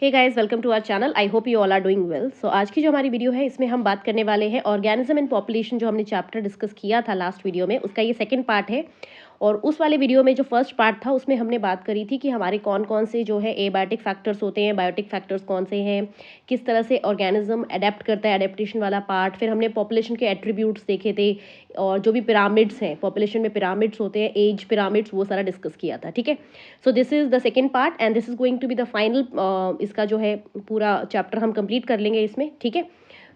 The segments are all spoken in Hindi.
Hey guys, welcome to our channel. I hope you all are doing well. So आज की जो हमारी वीडियो है इसमें हम बात करने वाले हैं ऑर्गेनिज्म एंड पॉपुलेशन। जो हमने चैप्टर डिस्कस किया था लास्ट वीडियो में, उसका ये सेकंड पार्ट है। और उस वाले वीडियो में जो फर्स्ट पार्ट था उसमें हमने बात करी थी कि हमारे कौन कौन से जो है एबायोटिक फैक्टर्स होते हैं, बायोटिक फैक्टर्स कौन से हैं, किस तरह से ऑर्गेनिज्म अडेप्ट करता है, अडेप्टेशन वाला पार्ट। फिर हमने पॉपुलेशन के एट्रीब्यूट्स देखे थे और जो भी पिरामिड्स हैं, पॉपुलेशन में पिरामिड्स होते हैं, एज पिरामिड्स, वो सारा डिस्कस किया था। ठीक है, so this is the second part and this is going to be the final. इसका जो है पूरा चैप्टर हम कंप्लीट कर लेंगे इसमें। ठीक है,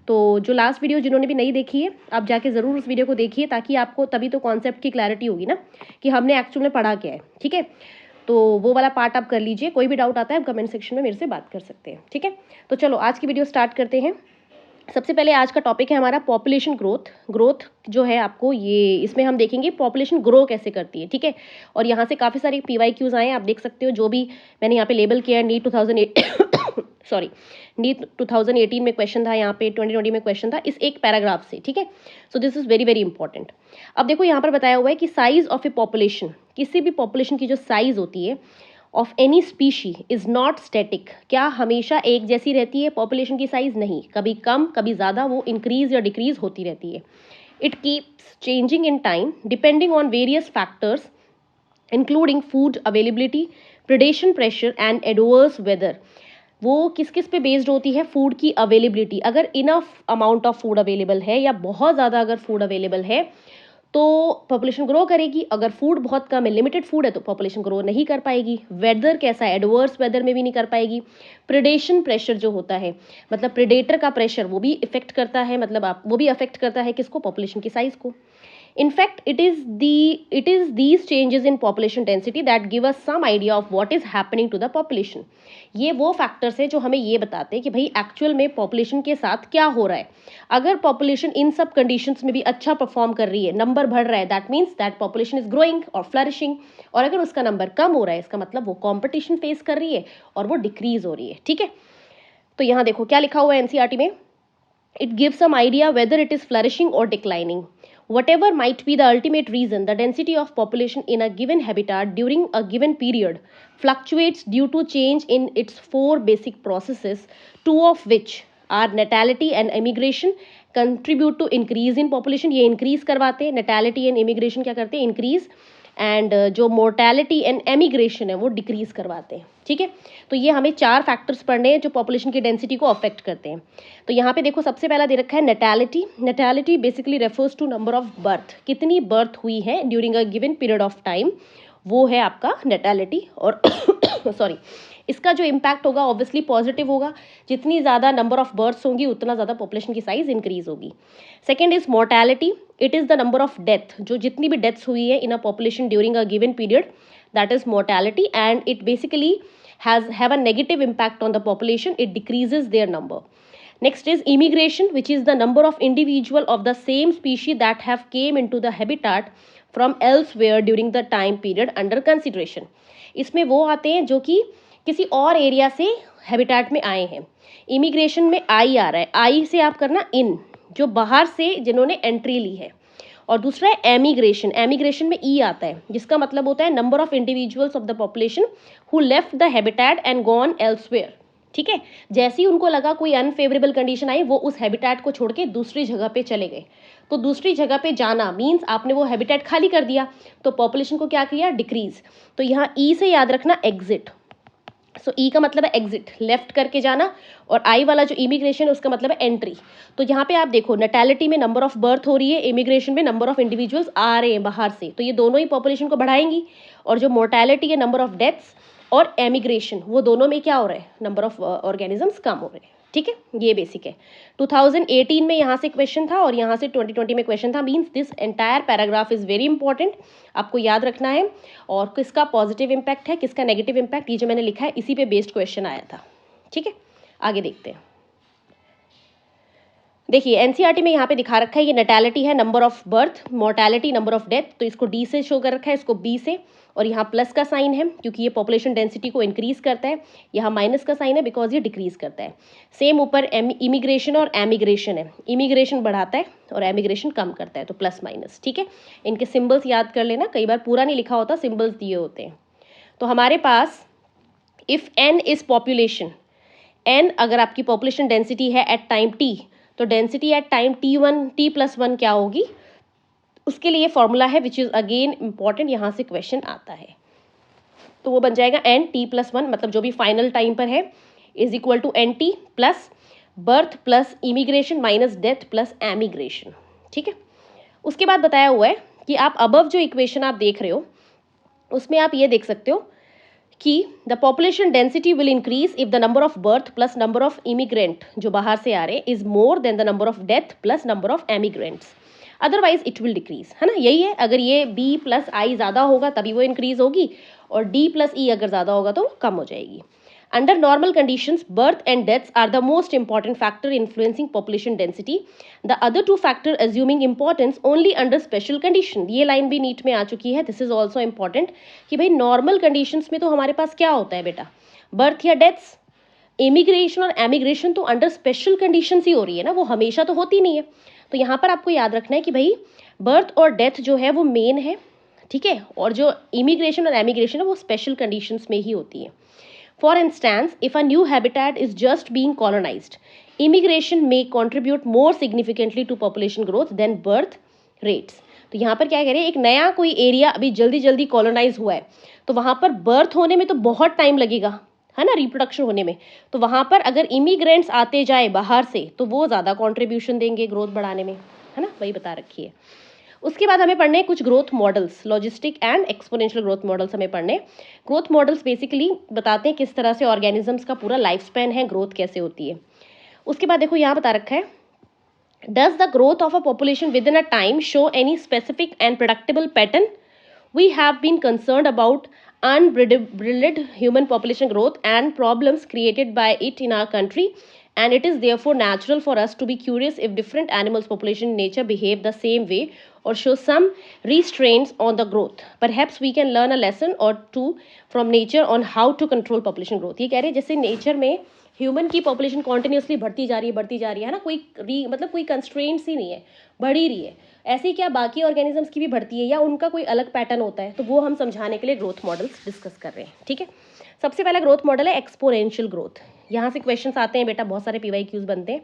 तो जो लास्ट वीडियो जिन्होंने भी नहीं देखी है, आप जाके ज़रूर उस वीडियो को देखिए, ताकि आपको तभी तो कॉन्सेप्ट की क्लैरिटी होगी ना कि हमने एक्चुअल में पढ़ा क्या है। ठीक है, तो वो वाला पार्ट आप कर लीजिए। कोई भी डाउट आता है आप कमेंट सेक्शन में मेरे से बात कर सकते हैं। ठीक है, तो चलो आज की वीडियो स्टार्ट करते हैं। सबसे पहले आज का टॉपिक है हमारा पॉपुलेशन ग्रोथ जो है आपको ये, इसमें हम देखेंगे पॉपुलेशन ग्रो कैसे करती है। ठीक है, और यहाँ से काफ़ी सारे PYQs आए हैं, आप देख सकते हो। जो भी मैंने यहाँ पे लेबल किया है, नीट 2018 में क्वेश्चन था, यहाँ पे 2020 में क्वेश्चन था इस एक पैराग्राफ से। ठीक है, so this is very very important. अब देखो यहाँ पर बताया हुआ है कि साइज ऑफ ए पॉपुलेशन, किसी भी पॉपुलेशन की जो साइज होती है of any species is not static. क्या हमेशा एक जैसी रहती है पॉपुलेशन की साइज? नहीं, कभी कम कभी ज़्यादा, वो इंक्रीज या डिक्रीज होती रहती है। It keeps changing in time depending on various factors including food availability, predation pressure and adverse weather. वो किस किस पे बेस्ड होती है? फूड की अवेलेबिलिटी, अगर enough amount of food available है या बहुत ज़्यादा अगर फूड अवेलेबल है तो पॉपुलेशन ग्रो करेगी। अगर फूड बहुत कम है, लिमिटेड फूड है, तो पॉपुलेशन ग्रो नहीं कर पाएगी। वेदर कैसा है? एडवर्स वेदर में भी नहीं कर पाएगी। प्रेडेशन प्रेशर जो होता है, मतलब प्रेडेटर का प्रेशर, वो भी इफेक्ट करता है, मतलब आप वो भी अफेक्ट करता है किसको? पॉपुलेशन की साइज को। In fact, it is these changes in population density that give us some idea of what is happening to the population. ये वो फैक्टर्स है जो हमें ये बताते हैं कि भाई एक्चुअल में पॉपुलेशन के साथ क्या हो रहा है। अगर पॉपुलेशन इन सब कंडीशंस में भी अच्छा परफॉर्म कर रही है, नंबर बढ़ रहा है, that means that population is growing और फ्लरिशिंग। और अगर उसका नंबर कम हो रहा है, इसका मतलब वो कॉम्पिटिशन फेस कर रही है और वो डिक्रीज हो रही है। ठीक है, तो यहाँ देखो क्या लिखा हुआ है NCERT में। It gives some idea whether it is flourishing or declining. Whatever might be the ultimate reason, the density of population in a given habitat during a given period fluctuates due to change in its four basic processes, two of which are natality and immigration contribute to increase in population. ये increase करवाते हैं, natality and immigration क्या करते हैं? increase, एंड जो मोर्टैलिटी एंड एमिग्रेशन है वो डिक्रीज करवाते हैं। ठीक है, तो ये हमें चार फैक्टर्स पढ़ने हैं जो पॉपुलेशन की डेंसिटी को अफेक्ट करते हैं। तो यहाँ पे देखो सबसे पहला दे रखा है natality. Natality basically refers to number of birth, कितनी बर्थ हुई है during a given period of time, वो है आपका नेटैलिटी। और सॉरी, इसका जो इम्पैक्ट होगा ऑब्वियसली पॉजिटिव होगा। जितनी ज़्यादा नंबर ऑफ बर्थ्स होंगी उतना ज़्यादा पॉपुलेशन की साइज इंक्रीज होगी। Second is mortality. It is the number of death, जो जितनी भी डेथ्स हुई है in a population during a given period, that is mortality, and it basically have a negative impact on the population. It decreases their number. Next is immigration, which is the number of individual of the same species that have came into the habitat from elsewhere during the time period under consideration. इसमें वो आते हैं जो कि किसी और एरिया से हैबिटेट में आए हैं। इमिग्रेशन में आई आ रहा है, आई से आप करना इन, जो बाहर से जिन्होंने एंट्री ली है। और दूसरा है एमिग्रेशन। एमिग्रेशन में ई आता है, जिसका मतलब होता है number of individuals of the population who left the habitat and gone elsewhere. ठीक है, जैसे ही उनको लगा कोई अनफेवरेबल कंडीशन आई, वो उस हैबिटेट को छोड़ के दूसरी जगह पे चले गए। तो दूसरी जगह पे जाना मीन्स आपने वो हैबिटेट खाली कर दिया, तो पॉपुलेशन को क्या किया? डिक्रीज। तो यहाँ ई से याद रखना एग्जिट। सो ई का मतलब है एग्जिट, लेफ्ट करके जाना, और आई वाला जो इमिग्रेशन है उसका मतलब है एंट्री। तो यहाँ पे आप देखो नेटैलिटी में नंबर ऑफ बर्थ हो रही है, इमिग्रेशन में नंबर ऑफ इंडिविजुअल्स आ रहे हैं बाहर से, तो ये दोनों ही पॉपुलेशन को बढ़ाएंगी। और जो मोर्टैलिटी है, नंबर ऑफ डेथ्स, और एमिग्रेशन, वो दोनों में क्या हो रहा है? नंबर ऑफ ऑर्गेनिजम्स कम हो रहे हैं। ठीक है, ये बेसिक है। 2018 में यहाँ से क्वेश्चन था और यहाँ से 2020 में क्वेश्चन था। Means this entire paragraph is very important, आपको याद रखना है। और किसका पॉजिटिव इम्पैक्ट है, किसका नेगेटिव इम्पैक्ट, ये जो मैंने लिखा है इसी पे बेस्ड क्वेश्चन आया था। ठीक है, आगे देखते हैं। देखिए NCERT में यहाँ पे दिखा रखा है, ये नेटैलिटी है, number of birth, mortality, number of death, तो इसको D से शो कर रखा है, इसको B से, और यहाँ प्लस का साइन है क्योंकि ये पॉपुलेशन डेंसिटी को इंक्रीज करता है, यहाँ माइनस का साइन है बिकॉज ये डिक्रीज करता है। सेम ऊपर इमिग्रेशन और एमिग्रेशन है, इमिग्रेशन बढ़ाता है और एमिग्रेशन कम करता है, तो प्लस माइनस। ठीक है, इनके सिम्बल्स याद कर लेना, कई बार पूरा नहीं लिखा होता, सिम्बल्स दिए होते हैं। तो हमारे पास if n is population, N अगर आपकी पॉपुलेशन डेंसिटी है एट टाइम टी, तो density at time T1 T+1 क्या होगी, उसके लिए फॉर्मूला है विच इज़ अगेन इंपॉर्टेंट, यहाँ से क्वेश्चन आता है। तो वो बन जाएगा N T+1, मतलब जो भी फाइनल टाइम पर है, is equal to NT plus birth plus immigration minus death plus emigration. ठीक है, उसके बाद बताया हुआ है कि आप अबव जो इक्वेशन आप देख रहे हो उसमें आप ये देख सकते हो कि the population density will increase if the number of birth plus number of immigrant जो बाहर से आ रहे is more than the number of death plus number of emigrants, otherwise it will decrease, है ना, यही है। अगर ये B प्लस I ज़्यादा होगा तभी वो इंक्रीज होगी, और D प्लस E अगर ज़्यादा होगा तो कम हो जाएगी। Under normal conditions, birth and deaths are the most important factor influencing population density. The other two factor assuming importance only under special condition. ये लाइन भी नीट में आ चुकी है, दिस इज ऑल्सो इम्पॉर्टेंट कि भाई नॉर्मल कंडीशंस में तो हमारे पास क्या होता है बेटा, बर्थ या डेथ्स, इमिग्रेशन और एमिग्रेशन तो अंडर स्पेशल कंडीशंस ही हो रही है ना, वो हमेशा तो होती नहीं है। तो यहाँ पर आपको याद रखना है कि भाई बर्थ और डेथ जो है वो मेन है, ठीक है, और जो इमिग्रेशन और एमिग्रेशन है वो स्पेशल कंडीशंस में ही होती है। For instance, if a new habitat is just being colonized, immigration may contribute more significantly to population growth than birth rates. तो यहाँ पर क्या कह रहे हैं, एक नया कोई एरिया अभी जल्दी जल्दी कॉलोनाइज हुआ है, तो वहाँ पर बर्थ होने में तो बहुत टाइम लगेगा, है ना, रिप्रोडक्शन होने में। तो वहाँ पर अगर इमिग्रेंट्स आते जाए बाहर से तो वो ज़्यादा कॉन्ट्रीब्यूशन देंगे ग्रोथ बढ़ाने में, है ना, वही बता रखी है। उसके बाद हमें पढ़ने कुछ growth models, logistic and exponential growth models हमें पढ़ने। ग्रोथ मॉडल्स बेसिकली बताते हैं किस तरह से ऑर्गेनिजम्स का पूरा लाइफ स्पैन है, ग्रोथ कैसे होती है। उसके बाद देखो यहाँ बता रखा है, does the growth of a population within a time show any specific and predictable pattern? We have been concerned about unbridled human population growth and problems created by it in our country, and it is therefore natural for us to be curious if different animals population in nature behave the same way or show some restraints on the growth. Perhaps we can learn a lesson or two from nature on how to control population growth. ये कह रहे हैं जैसे नेचर में ह्यूमन की पॉपुलेशन कॉन्टिन्यूसली बढ़ती जा रही है ना, कोई मतलब कोई कंस्ट्रेंट्स ही नहीं है, बढ़ ही रही है, ऐसे ही क्या बाकी ऑर्गेनिजम्स की भी बढ़ती है या उनका कोई अलग पैटर्न होता है, तो वो हम समझाने के लिए ग्रोथ मॉडल्स डिस्कस कर रहे हैं। ठीक है, सबसे पहला ग्रोथ मॉडल है एक्सपोनेंशियल ग्रोथ। यहाँ से क्वेश्चंस आते हैं बेटा, बहुत सारे PYQs बनते हैं।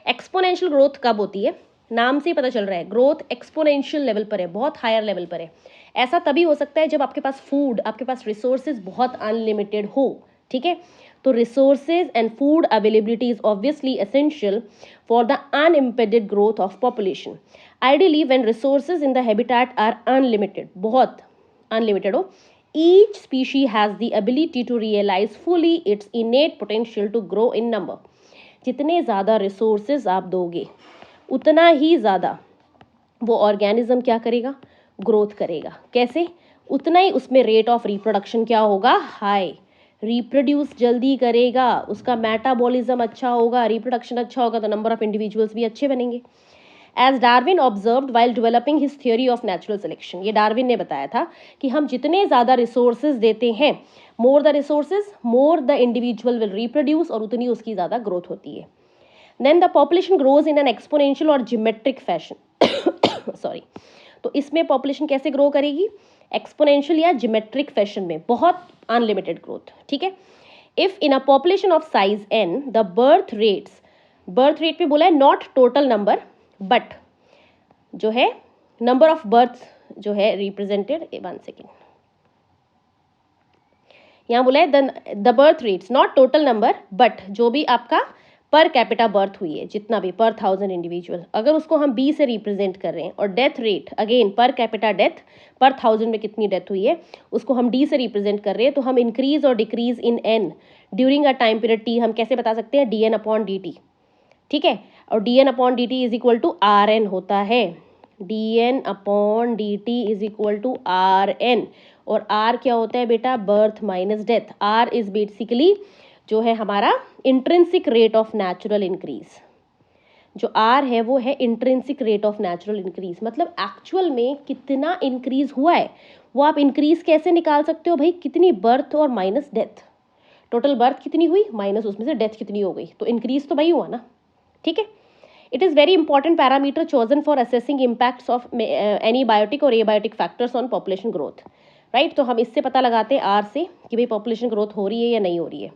एक्सपोनेंशियल ग्रोथ कब होती है, नाम से ही पता चल रहा है ग्रोथ एक्सपोनेंशियल लेवल पर है, बहुत हायर लेवल पर है। ऐसा तभी हो सकता है जब आपके पास फूड, आपके पास रिसोर्सेज बहुत अनलिमिटेड हो। ठीक है, तो resources and food availability is obviously essential for the unimpeded growth of population. Ideally when resources in the habitat are unlimited, बहुत अनलिमिटेड हो, each species has the ability to realize fully its innate potential to grow in number. जितने ज़्यादा रिसोर्सेज आप दोगे उतना ही ज़्यादा वो ऑर्गेनिज्म क्या करेगा, ग्रोथ करेगा। कैसे, उतना ही उसमें रेट ऑफ रिप्रोडक्शन क्या होगा, हाई, रिप्रोड्यूस जल्दी करेगा, उसका मेटाबॉलिज्म अच्छा होगा, रिप्रोडक्शन अच्छा होगा, तो नंबर ऑफ इंडिविजुअल्स भी अच्छे बनेंगे। As Darwin observed while developing his theory of natural selection, ये डार्विन ने बताया था कि हम जितने ज़्यादा रिसोर्सेज देते हैं, more the resources more the individual will reproduce, और उतनी उसकी ज़्यादा ग्रोथ होती है। Then the population grows in an exponential or geometric fashion sorry, तो इसमें पॉपुलेशन कैसे ग्रो करेगी, एक्सपोनेंशियल या जियोमेट्रिक फैशन में, बहुत अनलिमिटेड ग्रोथ। ठीक है, if in a population of size n the birth rate पे बोला है नॉट टोटल नंबर बट जो है नंबर ऑफ बर्थ जो है रिप्रेजेंटेड, 1 सेकेंड, यहाँ बोला है the birth rates not total number but जो भी आपका पर कैपिटा बर्थ हुई है, जितना भी पर 1000 इंडिविजुअल, अगर उसको हम B से रिप्रेजेंट कर रहे हैं, और death rate again per capita death पर 1000 में कितनी डेथ हुई है उसको हम D से रिप्रेजेंट कर रहे हैं, तो हम इंक्रीज और decrease in n during a time period T हम कैसे बता सकते हैं, dn/dt। ठीक है, और dn/dt is equal to Rn होता है, dn/dt is equal to Rn, और R क्या होता है बेटा, birth minus death. R is basically जो है हमारा intrinsic rate of natural increase, जो R है वो है intrinsic rate of natural increase, मतलब एक्चुअल में कितना इंक्रीज हुआ है वो आप इंक्रीज कैसे निकाल सकते हो भाई, कितनी बर्थ और माइनस डेथ, टोटल बर्थ कितनी हुई माइनस उसमें से डेथ कितनी हो गई, तो इंक्रीज तो भाई हुआ ना। ठीक है, it is very important parameter chosen for assessing impacts of any biotic or abiotic factors on population growth, right. तो हम इससे पता लगाते हैं R से कि भाई पॉपुलेशन ग्रोथ हो रही है या नहीं हो रही है।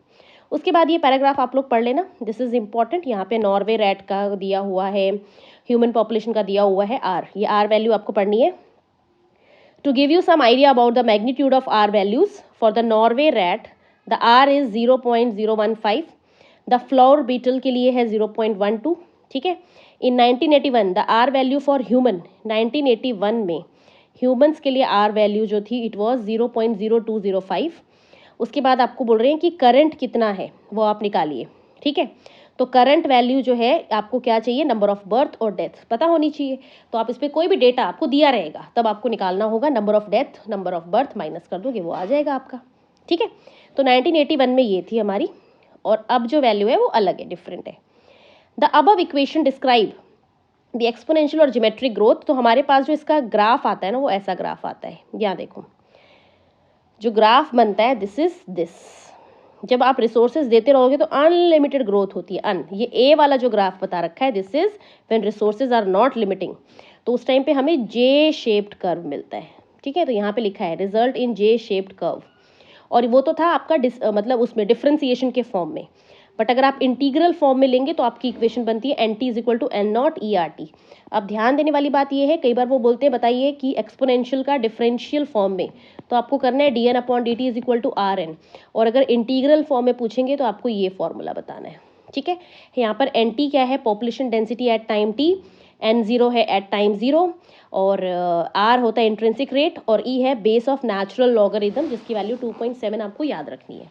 उसके बाद ये पैराग्राफ आप लोग पढ़ लेना, दिस इज इम्पॉर्टेंट। यहाँ पे नॉर्वे रैट का दिया हुआ है, ह्यूमन पॉपुलेशन का दिया हुआ है आर, ये आर वैल्यू आपको पढ़नी है। To give you some idea about the magnitude of R values for the Norway rat, the R is 0.015, the flour beetle के लिए है 0.12, ठीक है। In 1981 the R value for human, 1981 में ह्यूमंस के लिए आर वैल्यू जो थी इट वाज 0.0205। उसके बाद आपको बोल रहे हैं कि करंट कितना है वो आप निकालिए, ठीक है। तो करंट वैल्यू जो है आपको क्या चाहिए, नंबर ऑफ बर्थ और डेथ पता होनी चाहिए। तो आप इस पर कोई भी डेटा आपको दिया रहेगा तब आपको निकालना होगा, number of death number of birth minus कर दोगे वो आ जाएगा आपका, ठीक है। तो 1981 में ये थी हमारी, और अब जो वैल्यू है वो अलग है, डिफरेंट है। The above equation describe the exponential और ज्योमेट्रिक ग्रोथ। तो हमारे पास जो इसका ग्राफ आता है ना वो ऐसा ग्राफ आता है, यहाँ देखो जो ग्राफ बनता है दिस इज दिस। जब आप रिसोर्सेज देते रहोगे तो अनलिमिटेड ग्रोथ होती है, ये ए वाला जो ग्राफ बता रखा है this is when resources are not limiting, तो उस टाइम पे हमें जे शेप्ड कर्व मिलता है, ठीक है। तो यहाँ पे लिखा है result in J shaped curve, और वो तो था आपका मतलब उसमें डिफरेंशिएशन के फॉर्म में, बट अगर आप इंटीग्रल फॉर्म में लेंगे तो आपकी इक्वेशन बनती है N T is equal to N naught e R T. अब ध्यान देने वाली बात ये है, कई बार वो बोलते हैं बताइए कि एक्सपोनेंशियल का डिफरेंशियल फॉर्म में, तो आपको करना है D N upon D T is equal to R N, और अगर इंटीग्रल फॉर्म में पूछेंगे तो आपको ये फॉर्मूला बताना है, ठीक है। यहाँ पर एन टी क्या है, population density at time T, N zero है एट टाइम जीरो, और आर होता है इंट्रिंसिक रेट, और ई है बेस ऑफ नेचुरल लॉगरिथम जिसकी वैल्यू 2.7 आपको याद रखनी है,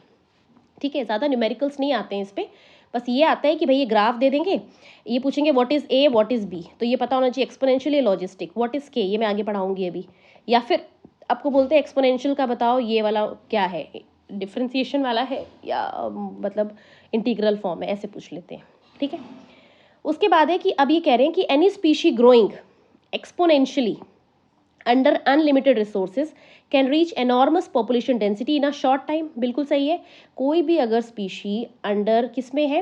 ठीक है। ज़्यादा न्यूमेरिकल्स नहीं आते हैं इस पर, बस ये आता है कि भाई ये ग्राफ दे देंगे, ये पूछेंगे what is A what is B, तो ये पता होना चाहिए एक्सपोनेंशियल या लॉजिस्टिक, व्हाट इज़ के ये मैं आगे पढ़ाऊंगी अभी, या फिर आपको बोलते हैं एक्सपोनेंशियल का बताओ ये वाला क्या है, डिफरेंशिएशन वाला है या मतलब इंटीग्रल फॉर्म है, ऐसे पूछ लेते हैं, ठीक है। उसके बाद है कि अब ये कह रहे हैं कि any species growing exponentially under unlimited resources can reach enormous population density in a short time. बिल्कुल सही है, कोई भी अगर स्पीशी अंडर किस में है,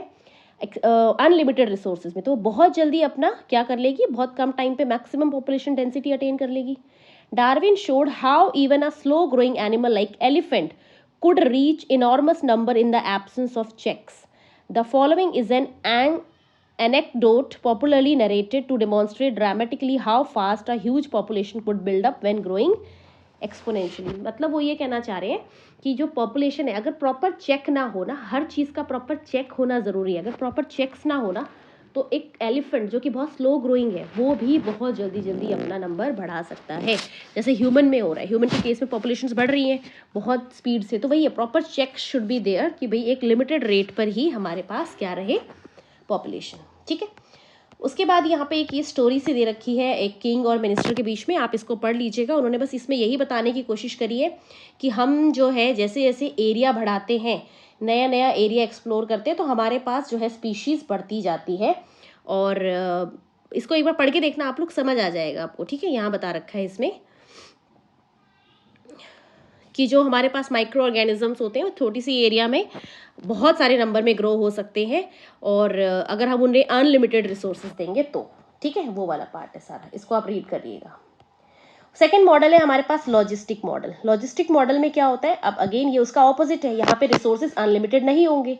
अनलिमिटेड रिसोर्सेज में, तो बहुत जल्दी अपना क्या कर लेगी, बहुत कम टाइम पे मैक्सिमम पॉपुलेशन डेंसिटी अटेन कर लेगी। Darwin showed how even a slow growing animal like elephant could reach enormous number in the absence of checks. The following is an anecdote popularly narrated to demonstrate dramatically how fast a huge population could build up when growing exponentially. मतलब वो ये कहना चाह रहे हैं कि जो पॉपुलेशन है अगर प्रॉपर चेक ना हो ना, हर चीज़ का प्रॉपर चेक होना ज़रूरी है, अगर प्रॉपर चेक्स ना हो ना तो एक एलिफेंट जो कि बहुत स्लो ग्रोइंग है वो भी बहुत जल्दी जल्दी अपना नंबर बढ़ा सकता है, जैसे ह्यूमन में हो रहा है। ह्यूमन के केस में पॉपुलेशंस बढ़ रही हैं बहुत स्पीड से, तो वही है proper check should be there कि भाई एक लिमिटेड रेट पर ही हमारे पास क्या रहे पॉपुलेशन, ठीक है। उसके बाद यहाँ पे एक ये स्टोरी से दे रखी है एक किंग और मिनिस्टर के बीच में, आप इसको पढ़ लीजिएगा। उन्होंने बस इसमें यही बताने की कोशिश करी है कि हम जो है जैसे जैसे एरिया बढ़ाते हैं, नया नया एरिया एक्सप्लोर करते हैं, तो हमारे पास जो है स्पीशीज़ बढ़ती जाती है। और इसको एक बार पढ़ के देखना आप लोग, समझ आ जाएगा आपको, ठीक है। यहाँ बता रखा है इसमें कि जो हमारे पास माइक्रो ऑर्गेनिजम्स होते हैं छोटी सी एरिया में बहुत सारे नंबर में ग्रो हो सकते हैं, और अगर हम उन्हें अनलिमिटेड रिसोर्सेज देंगे तो, ठीक है। वो वाला पार्ट है सारा, इसको आप रीड करिएगा। सेकेंड मॉडल है हमारे पास लॉजिस्टिक मॉडल। लॉजिस्टिक मॉडल में क्या होता है, अब अगेन ये उसका ऑपोजिट है, यहाँ पे रिसोर्सेज अनलिमिटेड नहीं होंगे।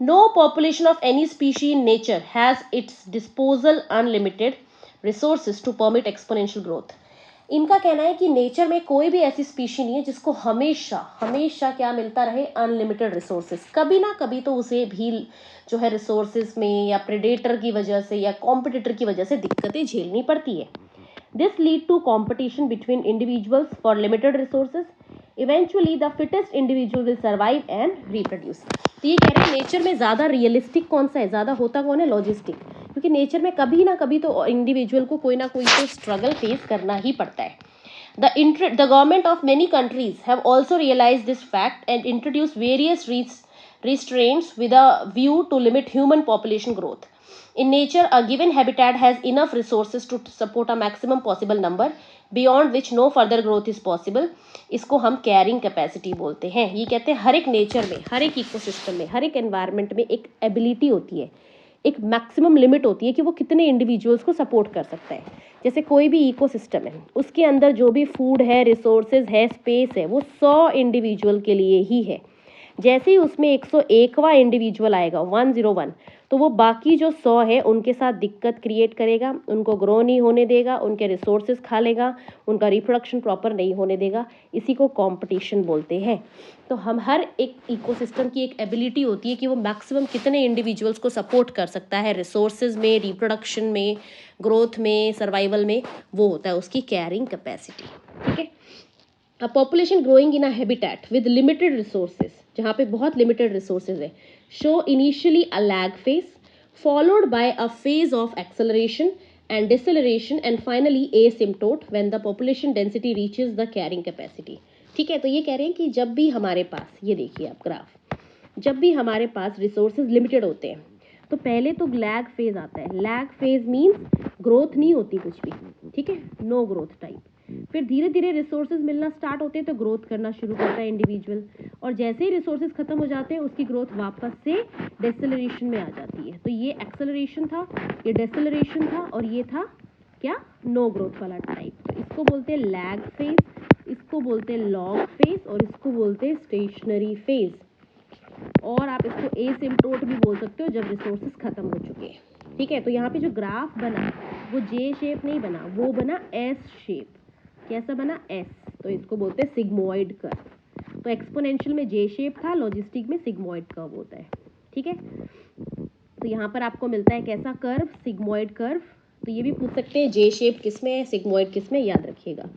No population of any species in nature has its disposal unlimited resources to permit exponential growth. इनका कहना है कि नेचर में कोई भी ऐसी स्पीशी नहीं है जिसको हमेशा हमेशा क्या मिलता रहे, अनलिमिटेड रिसोर्सेज। कभी ना कभी तो उसे भी जो है रिसोर्सेज में या प्रेडेटर की वजह से या कॉम्पिटिटर की वजह से दिक्कतें झेलनी पड़ती है। This lead to competition between individuals for limited resources. Eventually, the fittest individual will survive and reproduce. तो ये कह रहे हैं नेचर में ज़्यादा रियलिस्टिक कौन सा है, ज़्यादा होता कौन है, लॉजिस्टिक, क्योंकि नेचर में कभी ना कभी तो इंडिविजुअल को कोई ना कोई तो स्ट्रगल फेस करना ही पड़ता है। The government of many countries have also realized this fact and introduced various restraints with a view to limit human population growth. In nature, a given habitat has enough resources to support a maximum possible number, beyond which no further growth is possible. इसको हम कैरिंग कैपेसिटी बोलते हैं। ये कहते हैं हर एक नेचर में, हर एक इकोसिस्टम में, हर एक एनवायरनमेंट में एक एबिलिटी होती है, एक मैक्सिमम लिमिट होती है कि वो कितने इंडिविजुअल्स को सपोर्ट कर सकता है। जैसे कोई भी इकोसिस्टम है, उसके अंदर जो भी फूड है, रिसोर्सेज है, स्पेस है, वो 100 इंडिविजुअल के लिए ही है। जैसे ही उसमें 101वां इंडिविजुअल आएगा 101, तो वो बाकी जो 100 है उनके साथ दिक्कत क्रिएट करेगा, उनको ग्रो नहीं होने देगा, उनके रिसोर्सेज खा लेगा, उनका रिप्रोडक्शन प्रॉपर नहीं होने देगा। इसी को कंपटीशन बोलते हैं। तो हम हर एक इकोसिस्टम की एक एबिलिटी होती है कि वो मैक्सिमम कितने इंडिविजुअल्स को सपोर्ट कर सकता है रिसोर्सेज में, रिप्रोडक्शन में, ग्रोथ में, सर्वाइवल में, वो होता है उसकी कैरिंग कैपेसिटी। ठीक है। A population growing in a habitat with limited resources, जहाँ पे बहुत लिमिटेड रिसोर्सेज है, show initially a lag phase followed by a phase of acceleration and deceleration and finally asymptote when the population density reaches the carrying capacity। ठीक है। तो ये कह रहे हैं कि जब भी हमारे पास, ये देखिए आप ग्राफ, जब भी हमारे पास रिसोर्सेज लिमिटेड होते हैं तो पहले तो लैग फेज आता है। लैग फेज मीन्स ग्रोथ नहीं होती कुछ भी, ठीक है, नो ग्रोथ टाइप। फिर धीरे धीरे रिसोर्सेज मिलना स्टार्ट होते हैं तो ग्रोथ करना शुरू करता है इंडिविजुअल, और जैसे ही रिसोर्सेज खत्म हो जाते हैं उसकी ग्रोथ वापस से डेसेलरेशन में आ जाती है। तो ये एक्सेलरेशन था, ये डेसेलरेशन था, और ये था क्या, नो ग्रोथ वाला टाइप। तो इसको बोलते हैं लैग फेज, इसको बोलते हैं लॉग फेज, और इसको बोलते हैं स्टेशनरी फेज, और आप इसको एसिम्प्टोट भी बोल सकते हो जब रिसोर्सेज खत्म हो चुके हैं। ठीक है। तो यहाँ पे जो ग्राफ बना वो जे शेप नहीं बना, वो बना एस शेप। कैसा बना, एस। तो इसको बोलते हैं सिग्मोइड कर्व। तो एक्सपोनेंशियल में जे शेप था, लॉजिस्टिक में सिग्मोइड कर्व होता है। ठीक है। तो यहाँ पर आपको मिलता है कैसा कर्व, सिग्मोइड कर्व। तो ये भी पूछ सकते हैं जे शेप किस में है, सिग्मोइड किस में, याद रखिएगा।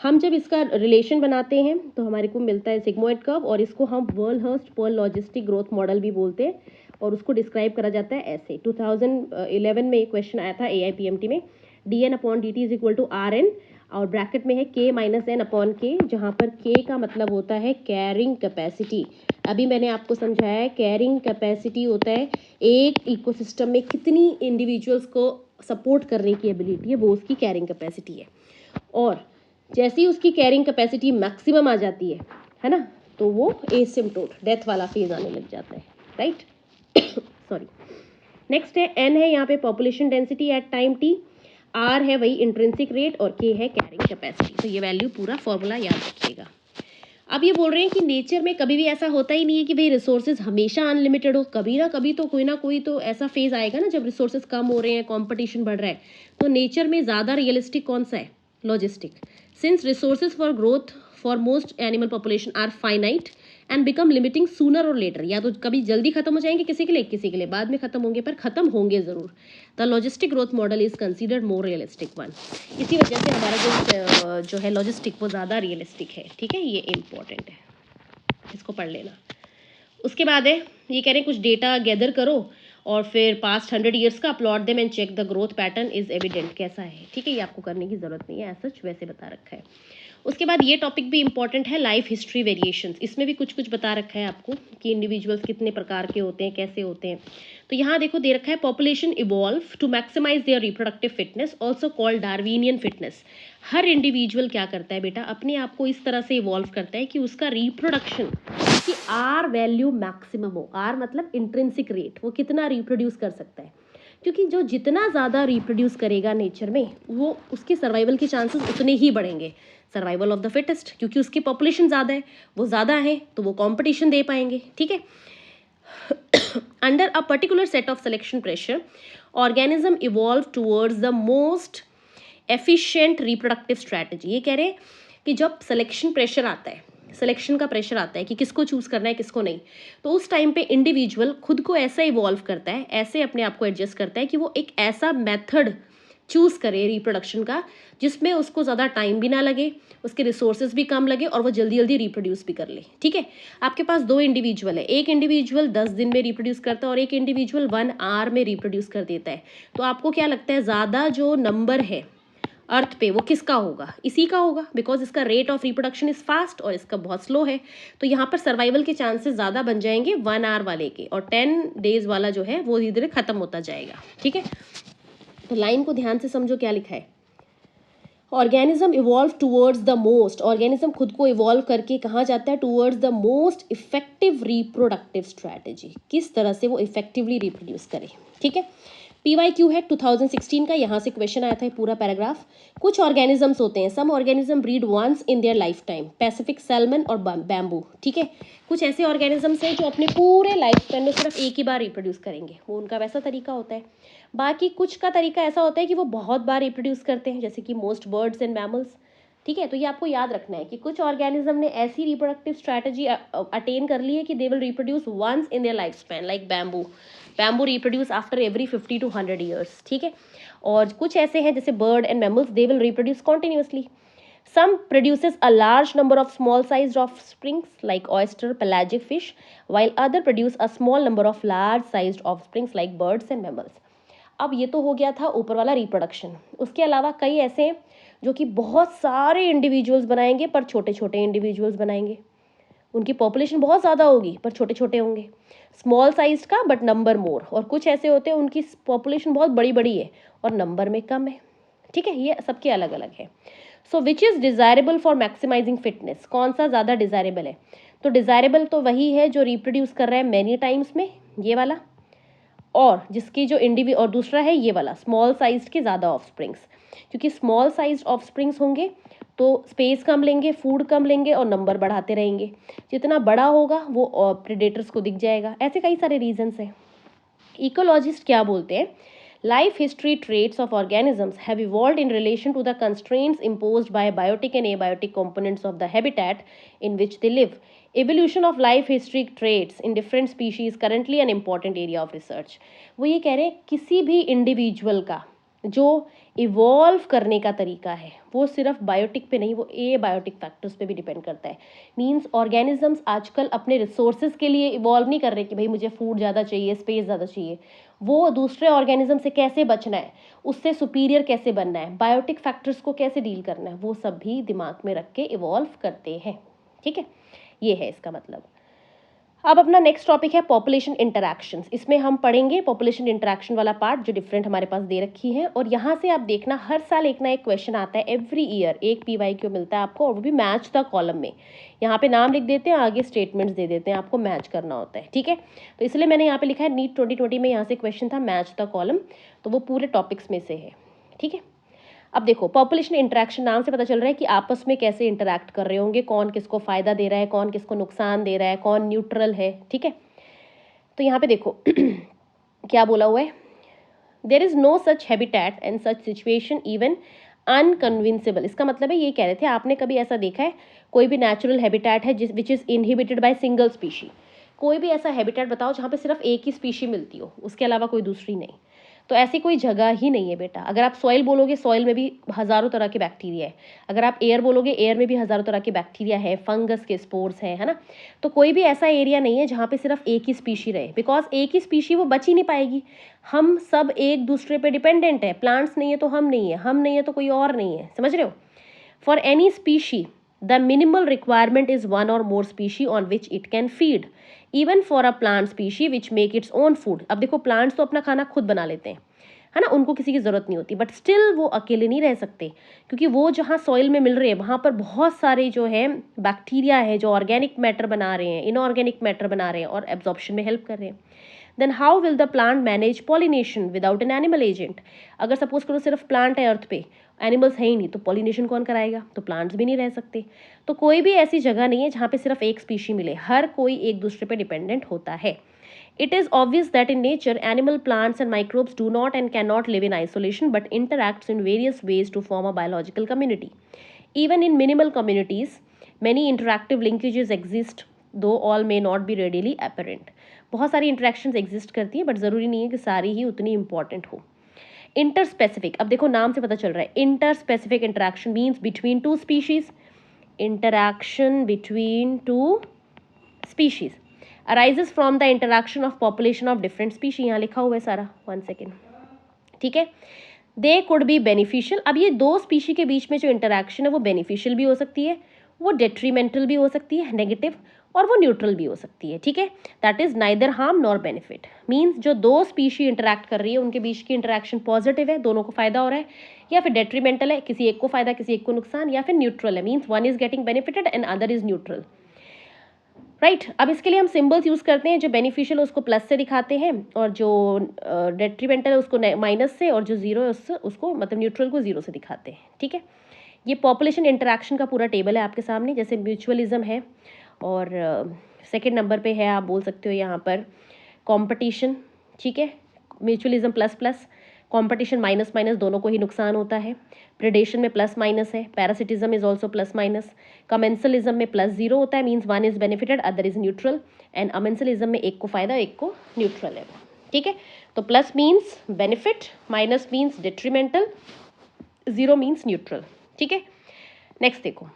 हम जब इसका रिलेशन बनाते हैं तो हमारे को मिलता है सिग्मोइड कर्व, और इसको हम वर्ल्डहर्स्ट पर्ल लॉजिस्टिक ग्रोथ मॉडल भी बोलते हैं, और उसको डिस्क्राइब करा जाता है ऐसे। 2011 में एक क्वेश्चन आया था AIPMT में, dn/dt is equal to RN, और ब्रैकेट में है K-N/K, जहाँ पर K का मतलब होता है कैरिंग कैपेसिटी। अभी मैंने आपको समझाया है कैरिंग कैपेसिटी होता है एक इकोसिस्टम में कितनी इंडिविजुअल्स को सपोर्ट करने की एबिलिटी है, वो उसकी कैरिंग कैपेसिटी है। और जैसे ही उसकी कैरिंग कैपेसिटी मैक्सिमम आ जाती है ना, तो वो एसिम्प्टोट, डेथ वाला फेज आने लग जाता है, राइट। सॉरी। नेक्स्ट है एन है यहाँ पे population density at time T, R है वही इंट्रिंसिक रेट, और के है कैरिंग कैपेसिटी। तो ये वैल्यू पूरा फॉर्मूला याद रखिएगा। अब ये बोल रहे हैं कि नेचर में कभी भी ऐसा होता ही नहीं है कि भाई रिसोर्सेज हमेशा अनलिमिटेड हो, कभी ना कोई तो ऐसा फेज आएगा ना जब रिसोर्सेज कम हो रहे हैं, कंपटीशन बढ़ रहा है। तो नेचर में ज़्यादा रियलिस्टिक कौन सा है, logistic, since resources for growth for most animal population are finite and become limiting sooner or later. या तो कभी जल्दी खत्म हो जाएंगे किसी के लिए बाद में खत्म होंगे, पर खत्म होंगे जरूर। The logistic growth model is considered more realistic one. इसी वजह से हमारा जो है लॉजिस्टिक वो ज़्यादा रियलिस्टिक है। ठीक है, ये इंपॉर्टेंट है, इसको पढ़ लेना। उसके बाद है ये कह रहे हैं कुछ डेटा गैदर करो और फिर पास्ट 100 ईयर्स का plot them and check the growth pattern is evident. कैसा है, ठीक है, ये आपको करने की जरूरत नहीं है, ऐसा वैसे बता रखा है। उसके बाद ये टॉपिक भी इंपॉर्टेंट है, लाइफ हिस्ट्री वेरिएशंस। इसमें भी कुछ कुछ बता रखा है आपको कि इंडिविजुअल्स कितने प्रकार के होते हैं, कैसे होते हैं। तो यहाँ देखो दे रखा है population evolve to maximise their reproductive fitness, also called Darwinian fitness. हर इंडिविजुअल क्या करता है बेटा, अपने आप को इस तरह से इवॉल्व करता है कि उसका रिप्रोडक्शन की आर वैल्यू मैक्सिमम हो। आर मतलब इंट्रिंसिक रेट, वो कितना रिप्रोड्यूस कर सकता है, क्योंकि जो जितना ज़्यादा रिप्रोड्यूस करेगा नेचर में वो उसके सर्वाइवल के चांसेस उतने ही बढ़ेंगे। सर्वाइवल ऑफ द फिटेस्ट, क्योंकि उसकी पॉपुलेशन ज़्यादा है, वो ज़्यादा है तो वो कंपटीशन दे पाएंगे। ठीक है। Under a particular set of selection pressure organism evolve towards the most efficient reproductive strategy. ये कह रहे हैं कि जब सिलेक्शन प्रेशर आता है, सिलेक्शन का प्रेशर आता है कि किसको चूज करना है किसको नहीं, तो उस टाइम पे इंडिविजुअल खुद को ऐसा इवॉल्व करता है, ऐसे अपने आप को एडजस्ट करता है कि वो एक ऐसा मेथड चूज करे रिप्रोडक्शन का जिसमें उसको ज़्यादा टाइम भी ना लगे, उसके रिसोर्सेज भी कम लगे और वो जल्दी जल्दी रिप्रोड्यूस भी कर ले। ठीक है। आपके पास दो इंडिविजुअल है, एक इंडिविजुअल 10 दिन में रिप्रोड्यूस करता है और एक इंडिविजुअल 1 आवर में रिप्रोड्यूस कर देता है। तो आपको क्या लगता है ज़्यादा जो नंबर है अर्थ पे वो किसका होगा, इसी का होगा, बिकॉज इसका rate of reproduction is fast और इसका बहुत स्लो है। तो यहाँ पर सर्वाइवल के चांसेस ज़्यादा बन जाएंगे 1 आवर वाले के, और 10 डेज वाला जो है वो धीरे धीरे खत्म होता जाएगा। ठीक है। तो लाइन को ध्यान से समझो क्या लिखा है, organism evolve towards the most, organism खुद को इवॉल्व करके कहाँ जाता है, towards the most effective reproductive strategy, किस तरह से वो इफेक्टिवली रिप्रोड्यूस करे। ठीक है। PYQ है 2016 का, यहाँ से क्वेश्चन आया था पूरा पैराग्राफ। कुछ ऑर्गेनिजम्स होते हैं, some organism breed once in their life time, Pacific salmon और बैम्बू, ठीक है। कुछ ऐसे ऑर्गेनिजम्स हैं जो अपने पूरे लाइफ स्पैन में सिर्फ एक ही बार रिप्रोड्यूस करेंगे, वो उनका वैसा तरीका होता है। बाकी कुछ का तरीका ऐसा होता है कि वो बहुत बार रिप्रोड्यूस करते हैं, जैसे कि मोस्ट बर्ड्स एंड मैमल्स, ठीक है। तो ये आपको याद रखना है कि कुछ ऑर्गेनिज्म ने ऐसी रिप्रोडक्टिव स्ट्रैटेजी अटेन कर ली है कि they will reproduce once in their life span, like bamboo reproduce after every 50 to 100 years, ठीक है। और कुछ ऐसे हैं जैसे bird and mammals, they will reproduce continuously. Some produces a large number of small sized offsprings like oyster, pelagic fish, while other produce a small number of large sized offsprings like birds and mammals. अब ये तो हो गया था ऊपर वाला रिप्रोडक्शन। उसके अलावा कई ऐसे हैं जो कि बहुत सारे इंडिविजुअल्स बनाएंगे पर छोटे छोटे इंडिविजुअल्स बनाएंगे। उनकी पॉपुलेशन बहुत ज़्यादा होगी पर छोटे छोटे होंगे, स्मॉल साइज का बट नंबर मोर। और कुछ ऐसे होते हैं उनकी पॉपुलेशन बहुत बड़ी बड़ी है और नंबर में कम है, ठीक है। ये सबके अलग अलग है। So which is desirable for maximising fitness, कौन सा ज़्यादा डिज़ायरेबल है? तो डिज़ायरेबल तो वही है जो रिप्रोड्यूस कर रहा है मैनी टाइम्स में, ये वाला, और जिसकी जो और दूसरा है ये वाला स्मॉल साइज के ज़्यादा ऑफस्प्रिंग्स, क्योंकि स्मॉल साइज ऑफस्प्रिंग्स होंगे तो स्पेस कम लेंगे, फूड कम लेंगे और नंबर बढ़ाते रहेंगे। जितना बड़ा होगा वो प्रेडेटर्स को दिख जाएगा। ऐसे कई सारे रीजंस हैं। इकोलॉजिस्ट क्या बोलते हैं? Life history traits of organisms have evolved in relation to the constraints imposed by biotic and abiotic components of the habitat in which they live. Evolution of life history traits in different species is currently an important area of research. वो ये कह रहे हैं किसी भी इंडिविजुअल का जो इवॉल्व करने का तरीका है वो सिर्फ बायोटिक पे नहीं, वो एबायोटिक फैक्टर्स पे भी डिपेंड करता है। मींस ऑर्गेनिजम्स आजकल अपने रिसोर्सेज के लिए इवॉल्व नहीं कर रहे कि भाई मुझे फूड ज़्यादा चाहिए, स्पेस ज़्यादा चाहिए। वो दूसरे ऑर्गेनिज्म से कैसे बचना है, उससे सुपीरियर कैसे बनना है, बायोटिक फैक्टर्स को कैसे डील करना है, वो सब भी दिमाग में रख के इवॉल्व करते हैं, ठीक है। ये है इसका मतलब। अब अपना नेक्स्ट टॉपिक है पॉपुलेशन इंटरैक्शंस। इसमें हम पढ़ेंगे पॉपुलेशन इंटरैक्शन वाला पार्ट जो डिफरेंट हमारे पास दे रखी है। और यहाँ से आप देखना हर साल एक ना एक क्वेश्चन आता है, एवरी ईयर एक PYQ मिलता है आपको, और वो भी मैच द कॉलम में। यहाँ पे नाम लिख देते हैं, आगे स्टेटमेंट्स दे देते हैं, आपको मैच करना होता है, ठीक है। तो इसलिए मैंने यहाँ पे लिखा है नीट 2020 में यहाँ से क्वेश्चन था मैच द कॉलम, तो वो पूरे टॉपिक्स में से है, ठीक है। अब देखो पॉपुलेशन इंटरैक्शन नाम से पता चल रहा है कि आपस में कैसे इंटरैक्ट कर रहे होंगे, कौन किसको फ़ायदा दे रहा है, कौन किसको नुकसान दे रहा है, कौन न्यूट्रल है, ठीक है। तो यहाँ पे देखो क्या बोला हुआ है, there is no such habitat and such situation even unconvinceable. इसका मतलब है ये कह रहे थे आपने कभी ऐसा देखा है कोई भी नेचुरल हैबिटेट है जिस which is inhibited by single species. कोई भी ऐसा हैबिटेट बताओ जहाँ पे सिर्फ एक ही स्पीशी मिलती हो, उसके अलावा कोई दूसरी नहीं। तो ऐसी कोई जगह ही नहीं है बेटा। अगर आप सॉइल बोलोगे, सॉइल में भी हज़ारों तरह के बैक्टीरिया है। अगर आप एयर बोलोगे, एयर में भी हज़ारों तरह के बैक्टीरिया है, फंगस के स्पोर्स हैं, है ना। तो कोई भी ऐसा एरिया नहीं है जहाँ पे सिर्फ एक ही स्पीशी रहे, बिकॉज एक ही स्पीशी वो बच ही नहीं पाएगी। हम सब एक दूसरे पे डिपेंडेंट है। प्लांट्स नहीं है तो हम नहीं है, हम नहीं है तो कोई और नहीं है, समझ रहे हो। For any species the minimal requirement is one or more species on which it can feed, even for a plant species which make its own food. अब देखो प्लांट्स तो अपना खाना खुद बना लेते हैं, है ना, उनको किसी की ज़रूरत नहीं होती, बट स्टिल वो अकेले नहीं रह सकते, क्योंकि वो जहाँ सॉइल में मिल रहे हैं वहाँ पर बहुत सारे जो है बैक्टीरिया है जो ऑर्गेनिक मैटर बना रहे हैं, इनऑर्गेनिक मैटर बना रहे हैं और एब्जॉर्प्शन में हेल्प कर रहे हैं। Then how will the plant manage pollination without an animal agent. अगर सपोज करो सिर्फ प्लांट है अर्थ पे, एनिमल्स है ही नहीं, तो पॉलिनेशन कौन कराएगा? तो प्लांट्स भी नहीं रह सकते। तो कोई भी ऐसी जगह नहीं है जहाँ पे सिर्फ एक स्पीशी मिले, हर कोई एक दूसरे पे डिपेंडेंट होता है। It is obvious that in nature, animal, plants and microbes do not and cannot live in isolation but interacts in various ways to form a biological community. Even in minimal communities, many interactive linkages exist, though all may not be readily apparent. बहुत सारी interactions exist करती हैं, but ज़रूरी नहीं है कि सारी ही उतनी important हो। Interspecific, अब देखो नाम से पता चल रहा है, interspecific interaction means between two species. Interaction between two species arises from the interaction of population of different species। यहाँ लिखा हुआ है सारा, 1 सेकेंड, ठीक है। They could be beneficial. अब ये दो स्पीशी के बीच में जो इंटरेक्शन है वो बेनिफिशियल भी हो सकती है, वो डेट्रीमेंटल भी हो सकती है, नेगेटिव, और वो न्यूट्रल भी हो सकती है, ठीक है। That is neither harm nor benefit. Means जो दो स्पीशी इंटरेक्ट कर रही है उनके बीच की इंटरेक्शन पॉजिटिव है, दोनों को फायदा हो रहा है, या फिर डेट्रीमेंटल है, किसी एक को फायदा किसी एक को नुकसान, या फिर न्यूट्रल है, means one is getting benefited and other is neutral. Right अब इसके लिए हम सिंबल्स यूज़ करते हैं, जो बेनिफिशियल है उसको प्लस से दिखाते हैं और जो डेट्रीमेंटल है उसको माइनस से, और जो जीरो है उसको मतलब न्यूट्रल को जीरो से दिखाते हैं। ठीक है, ये पॉपुलेशन इंटरेक्शन का पूरा टेबल है आपके सामने। जैसे म्यूचुअलिज्म है, और सेकंड नंबर पे है आप बोल सकते हो यहाँ पर कंपटीशन। ठीक है, mutualism plus plus, competition minus minus, दोनों को ही नुकसान होता है। प्रेडेशन में प्लस माइनस है, parasitism is also plus minus. Commensalism में प्लस जीरो होता है, means one is benefited other is neutral, and amensalism में एक को फायदा एक को न्यूट्रल है। ठीक है, तो plus means benefit, minus means detrimental, zero means neutral. ठीक है, नेक्स्ट देखो,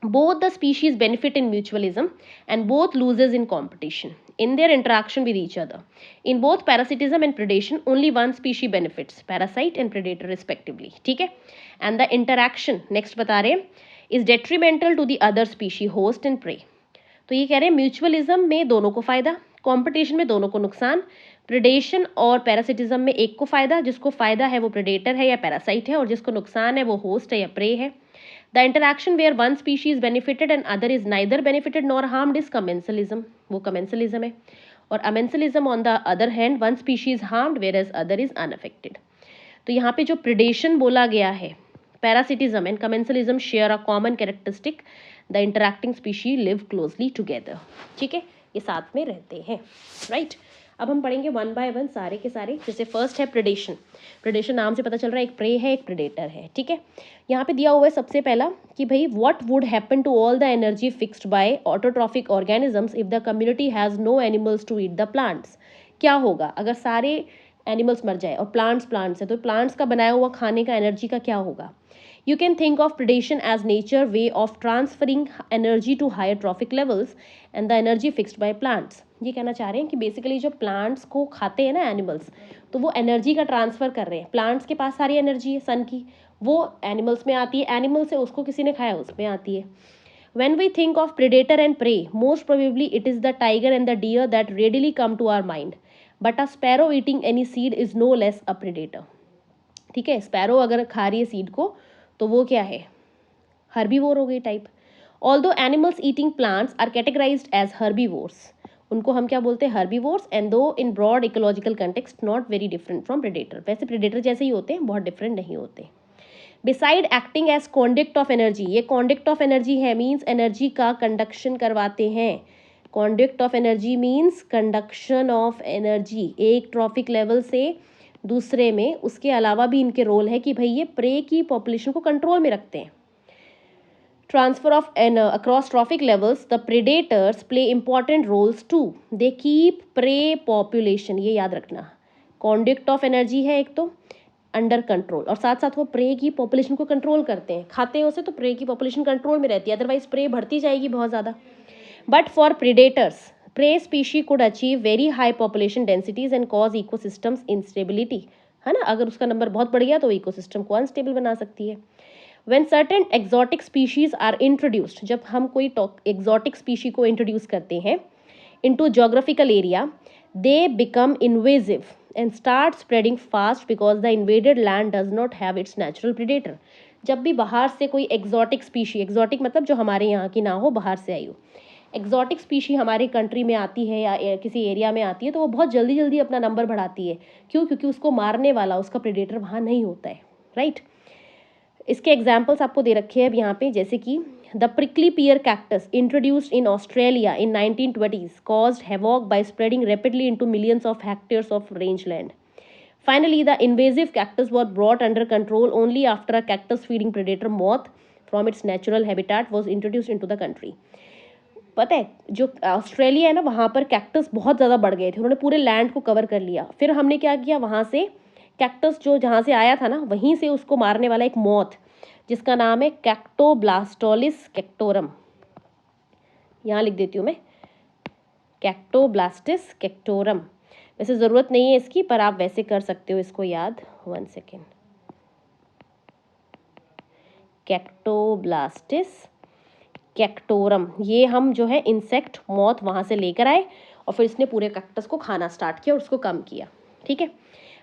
both the species benefit in mutualism and both loses in competition in their interaction with each other. In both parasitism and predation, only one species benefits, parasite and predator respectively. ठीक है, and the interaction next बता रहे is detrimental to the other species, host and prey. तो ये कह रहे हैं म्यूचुअलिज्म में दोनों को फायदा, कंपटीशन में दोनों को नुकसान, प्रेडेशन और पैरासिटिज्म में एक को फायदा, जिसको फायदा है वो प्रेडेटर है या पैरासाइट है, और जिसको नुकसान है वो होस्ट है या प्रे है। The interaction where one species benefited and other is neither benefited nor harmed is commensalism, वो कमेंसलिज्म है। और amensalism on the other hand, one species harmed whereas other is unaffected. तो यहाँ पे जो प्रेडेशन बोला गया है, parasitism and commensalism share a common characteristic, the interacting species live closely together. ठीक है, ये साथ में रहते हैं। राइट, अब हम पढ़ेंगे वन बाय वन सारे के सारे। जैसे फर्स्ट है प्रेडेशन। प्रेडेशन नाम से पता चल रहा है एक प्रे है एक प्रेडेटर है। ठीक है, यहाँ पे दिया हुआ है सबसे पहला कि भाई what would happen to all the energy fixed by autotrophic organisms if the community has no animals to eat the plants. क्या होगा अगर सारे एनिमल्स मर जाए और प्लांट्स है, तो प्लांट्स का बनाया हुआ खाने का एनर्जी का क्या होगा। You can think of predation as nature way of transferring energy to higher trophic levels and the energy fixed by plants. ये कहना चाह रहे हैं कि बेसिकली जो प्लांट्स को खाते हैं ना एनिमल्स, तो वो एनर्जी का ट्रांसफ़र कर रहे हैं। प्लांट्स के पास सारी एनर्जी है सन की, वो एनिमल्स में आती है, एनिमल से उसको किसी ने खाया उसमें आती है। When we think of predator and prey, most probably it is the tiger and the deer that readily come to our mind. But a sparrow eating any seed is no less a predator. ठीक है, स्पैरो अगर खा रही है सीड को तो वो क्या है, हर्बीवोर हो गई type. Although animals eating plants are categorised as herbivores, उनको हम क्या बोलते हैं, herbivores, and though in broad ecological context not very different from predator. वैसे प्रेडेटर जैसे ही होते हैं, बहुत डिफरेंट नहीं होते। Besides acting as conduct of energy, ये कॉन्डक्ट ऑफ एनर्जी है, मीन्स एनर्जी का कंडक्शन करवाते हैं। Conduct of energy means conduction of energy एक ट्रॉफिक लेवल से दूसरे में। उसके अलावा भी इनके रोल है कि भाई ये प्रे की पॉपुलेशन को कंट्रोल में रखते हैं। Transfer of across trophic levels, the predators play important roles too, they keep prey population, ये याद रखना। कॉन्डक्ट ऑफ एनर्जी है एक तो अंडर कंट्रोल, और साथ साथ वो प्रे की पॉपुलेशन को कंट्रोल करते हैं। खाते हैं उसे तो प्रे की पॉपुलेशन कंट्रोल में रहती है, अदरवाइज प्रे बढ़ती जाएगी बहुत ज़्यादा। But for predators, prey species could achieve very high population densities and cause ecosystems instability, है ना, अगर उसका नंबर बहुत बढ़ गया तो इकोसिस्टम को अनस्टेबल बना सकती है। When certain exotic species are introduced, जब हम कोई exotic species को introduce करते हैं into geographical area, they become invasive and start spreading fast because the invaded land does not have its natural predator. जब भी बाहर से कोई exotic species, exotic मतलब जो हमारे यहाँ की ना हो, बाहर से आई हो, एक्जॉटिक स्पीशी हमारे कंट्री में आती है या किसी एरिया में आती है, तो वो बहुत जल्दी जल्दी अपना नंबर बढ़ाती है। क्यों? क्योंकि उसको मारने वाला उसका प्रेडेटर वहाँ नहीं होता है। राइट, इसके एग्जाम्पल्स आपको दे रखे हैं अब यहाँ पे, जैसे कि the prickly peer cactus introduced in Australia in 1920s caused havoc by spreading rapidly into millions of hectares of rangeland. Finally, the invasive cactus was brought under control only after a cactus feeding predator moth from its natural habitat was introduced into the country. पता है जो ऑस्ट्रेलिया है ना, वहाँ पर कैक्टस बहुत ज़्यादा बढ़ गए थे, उन्होंने पूरे लैंड को कवर कर लिया। फिर हमने क्या किया, वहाँ से कैक्टस जो जहाँ से आया था ना, वहीं से उसको मारने वाला एक मॉथ जिसका नाम है कैक्टोब्लास्टोलिस कैक्टोरम, यहाँ लिख देती हूँ मैं, कैक्टोब्लास्टिस कैक्टोरम। वैसे ज़रूरत नहीं है इसकी, पर आप वैसे कर सकते हो इसको याद। 1 सेकेंड, कैक्टोब्लास्टिस कैक्टोरम, ये हम जो है इंसेक्ट मॉथ वहाँ से लेकर आए और फिर इसने पूरे कैक्टस को खाना स्टार्ट किया और उसको कम किया। ठीक है,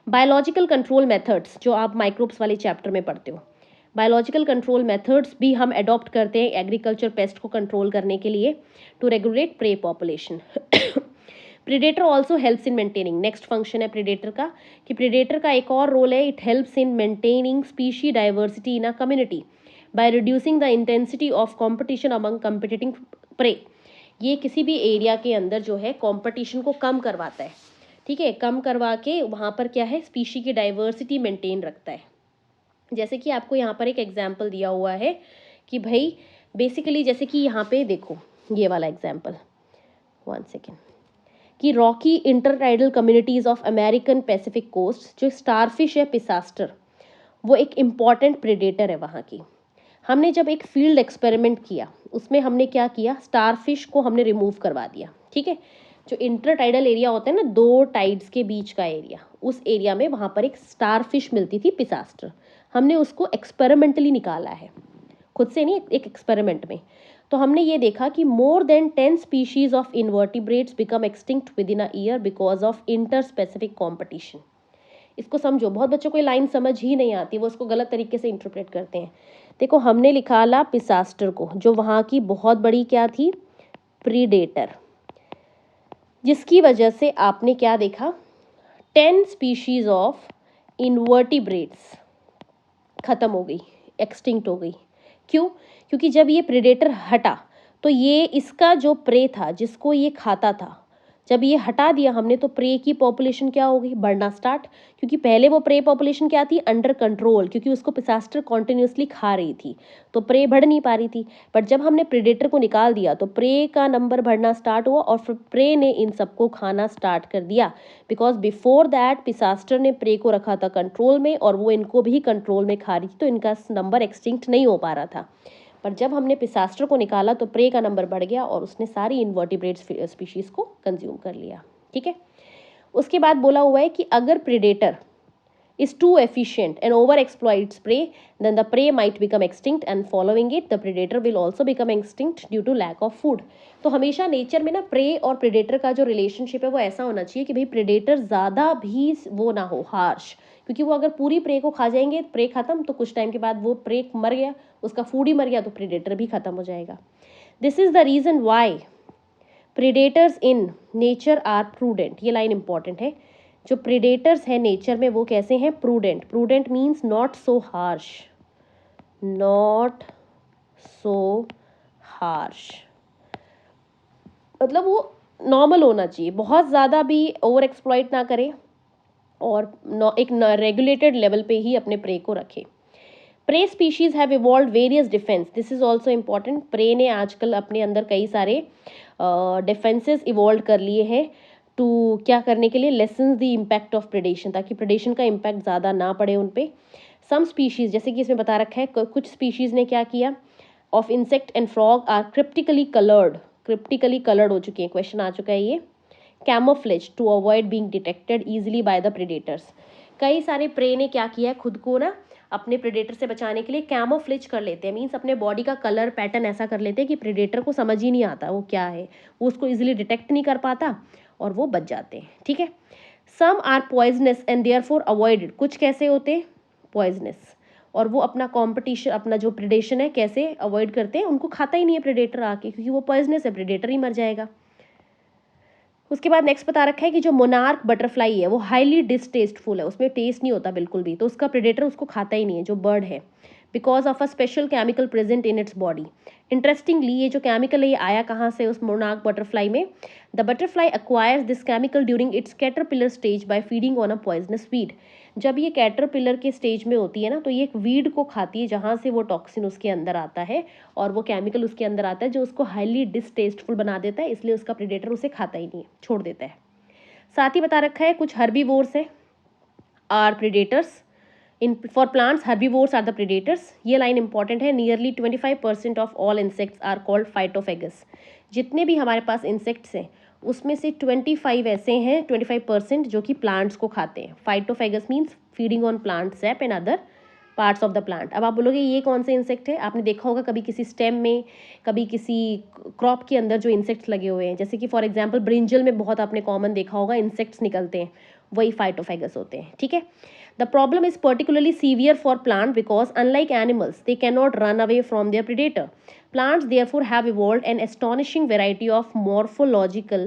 बायोलॉजिकल कंट्रोल मेथड्स जो आप माइक्रोब्स वाले चैप्टर में पढ़ते हो। बायोलॉजिकल कंट्रोल मेथड्स भी हम अडॉप्ट करते हैं एग्रीकल्चर पेस्ट को कंट्रोल करने के लिए to regulate prey population. Predator also helps in maintaining, next function है प्रीडेटर का कि प्रीडेटर का एक और रोल है, it helps in maintaining species diversity in a community by reducing the intensity of competition among competing prey. ये किसी भी एरिया के अंदर जो है कॉम्पिटिशन को कम करवाता है, ठीक है, कम करवा के वहाँ पर क्या है स्पीशी की डाइवर्सिटी मेंटेन रखता है। जैसे कि आपको यहाँ पर एक एग्जाम्पल दिया हुआ है कि भाई बेसिकली जैसे कि यहाँ पे देखो ये वाला एग्जाम्पल, 1 सेकेंड, कि rocky intertidal communities of American Pacific coast, जो स्टारफिश है पिसास्टर, वो एक इम्पॉर्टेंट प्रेडेटर है वहाँ की। हमने जब एक फील्ड एक्सपेरिमेंट किया उसमें हमने क्या किया, स्टारफिश को हमने रिमूव करवा दिया, ठीक है। जो इंटरटाइडल एरिया होता है ना, 2 टाइड्स के बीच का एरिया, उस एरिया में वहाँ पर एक स्टारफिश मिलती थी पिसास्टर, हमने उसको एक्सपेरिमेंटली निकाला है, खुद से नहीं, एक एक्सपेरिमेंट में। तो हमने ये देखा कि more than 10 species of invertebrates become extinct within a year because of inter specific competition. इसको समझो, बहुत बच्चों को ये लाइन समझ ही नहीं आती, वो उसको गलत तरीके से इंटरप्रेट करते हैं। देखो हमने निकाला पिसास्टर को, जो वहाँ की बहुत बड़ी क्या थी, प्रीडेटर, जिसकी वजह से आपने क्या देखा, 10 स्पीशीज ऑफ इनवर्टिब्रेट्स खत्म हो गई, एक्सटिंक्ट हो गई। क्यों? क्योंकि जब ये प्रेडेटर हटा तो ये इसका जो प्रे था जिसको ये खाता था, जब ये हटा दिया हमने तो प्रे की पॉपुलेशन क्या हो गई, बढ़ना स्टार्ट। क्योंकि पहले वो प्रे पॉपुलेशन क्या थी, अंडर कंट्रोल, क्योंकि उसको पिसास्टर कॉन्टिन्यूसली खा रही थी तो प्रे बढ़ नहीं पा रही थी। बट जब हमने प्रेडेटर को निकाल दिया तो प्रे का नंबर बढ़ना स्टार्ट हुआ और फिर प्रे ने इन सबको खाना स्टार्ट कर दिया। बिकॉज बिफोर दैट पिसास्टर ने प्रे को रखा था कंट्रोल में और वो इनको भी कंट्रोल में खा रही थी, तो इनका नंबर एक्सटिंक्ट नहीं हो पा रहा था। पर जब हमने पिसास्टर को निकाला तो प्रे का नंबर बढ़ गया और उसने सारी इन्वर्टिब्रेट स्पीशीज़ को कंज्यूम कर लिया, ठीक है। उसके बाद बोला हुआ है कि अगर predator is too efficient and over exploits prey, then the prey might become extinct and following it the predator will also become extinct due to lack of food। तो हमेशा नेचर में ना प्रे और प्रेडेटर का जो रिलेशनशिप है वो ऐसा होना चाहिए कि भाई प्रेडेटर ज़्यादा भी वो ना हो हार्श, क्योंकि वो अगर पूरी प्रे को खा जाएंगे, प्रे खत्म, तो कुछ टाइम के बाद वो प्रे मर गया, उसका फूड ही मर गया, तो प्रेडेटर भी खत्म हो जाएगा। This is the reason why predators in nature are prudent. ये लाइन इंपॉर्टेंट है, जो प्रेडेटर्स हैं नेचर में वो कैसे हैं, prudent. Prudent means not so harsh, not so harsh, मतलब वो नॉर्मल होना चाहिए, बहुत ज़्यादा भी ओवर एक्सप्लॉइट ना करे और एक रेगुलेटेड लेवल पे ही अपने प्रे को रखे। Prey species have evolve various defence, this is also important. Prey ने आजकल अपने अंदर कई सारे डिफेंसेस इवॉल्व कर लिए हैं टू क्या करने के लिए, lesson the impact of predation, ताकि प्रेडेशन का इम्पैक्ट ज़्यादा ना पड़े उन पे। सम स्पीशीज़, जैसे कि इसमें बता रखा है, कुछ स्पीशीज़ ने क्या किया, of insect and frog are cryptically coloured हो चुके हैं, क्वेश्चन आ चुका है ये। Camouflage to avoid being detected easily by the predators, कई सारे प्रे ने क्या किया है, खुद को ना अपने प्रेडेटर से बचाने के लिए कैमोफ्लेज कर लेते हैं, मीन्स अपने बॉडी का कलर पैटर्न ऐसा कर लेते हैं कि प्रेडेटर को समझ ही नहीं आता वो क्या है, वो उसको इजीली डिटेक्ट नहीं कर पाता और वो बच जाते हैं, ठीक है। Some are poisonous and therefore avoided, कुछ कैसे होते हैं, पॉइजनस, और वो अपना कॉम्पिटिशन, अपना जो प्रेडेशन है कैसे अवॉइड करते हैं, उनको खाता ही नहीं है प्रेडेटर आके, क्योंकि वो पॉइजनस है, प्रेडेटर ही मर जाएगा। उसके बाद नेक्स्ट बता रखा है कि जो मोनार्क बटरफ्लाई है वो हाईली डिसटेस्टफुल है, उसमें टेस्ट नहीं होता बिल्कुल भी, तो उसका प्रेडेटर उसको खाता ही नहीं है, जो बर्ड है, because of a special chemical present in its body. Interestingly ये जो केमिकल है ये आया कहाँ से उस मोनार्क बटरफ्लाई में, the butterfly acquires this chemical during its caterpillar stage by feeding on a poisonous weed. जब ये कैटरपिलर के स्टेज में होती है ना, तो ये एक वीड को खाती है जहाँ से वो टॉक्सिन उसके अंदर आता है और वो केमिकल उसके अंदर आता है जो उसको हाईली डिसटेस्टफुल बना देता है, इसलिए उसका प्रेडेटर उसे खाता ही नहीं है, छोड़ देता है। साथ ही बता रखा है कुछ हर्बीवोर्स है are predators, in for plants herbivores are the predators. ये लाइन इंपॉर्टेंट है, nearly 25% of all insects are called phytophagous. जितने भी हमारे पास इंसेक्ट्स हैं उसमें से 25 ऐसे हैं, 25% जो कि प्लांट्स को खाते हैं। Phytophagous means feeding on plant SAP and other parts of the plant. अब आप बोलोगे ये कौन से इंसेक्ट है, आपने देखा होगा कभी किसी स्टेम में, कभी किसी क्रॉप के अंदर जो इंसेक्ट्स लगे हुए हैं, जैसे कि फॉर एग्जांपल ब्रिंजल में बहुत आपने कॉमन देखा होगा इंसेक्ट्स निकलते हैं, वही फाइटोफेगस होते हैं, ठीक है। The problem is particularly severe for plant because unlike animals they can not run away from their predator. Plants therefore have evolved an astonishing variety of morphological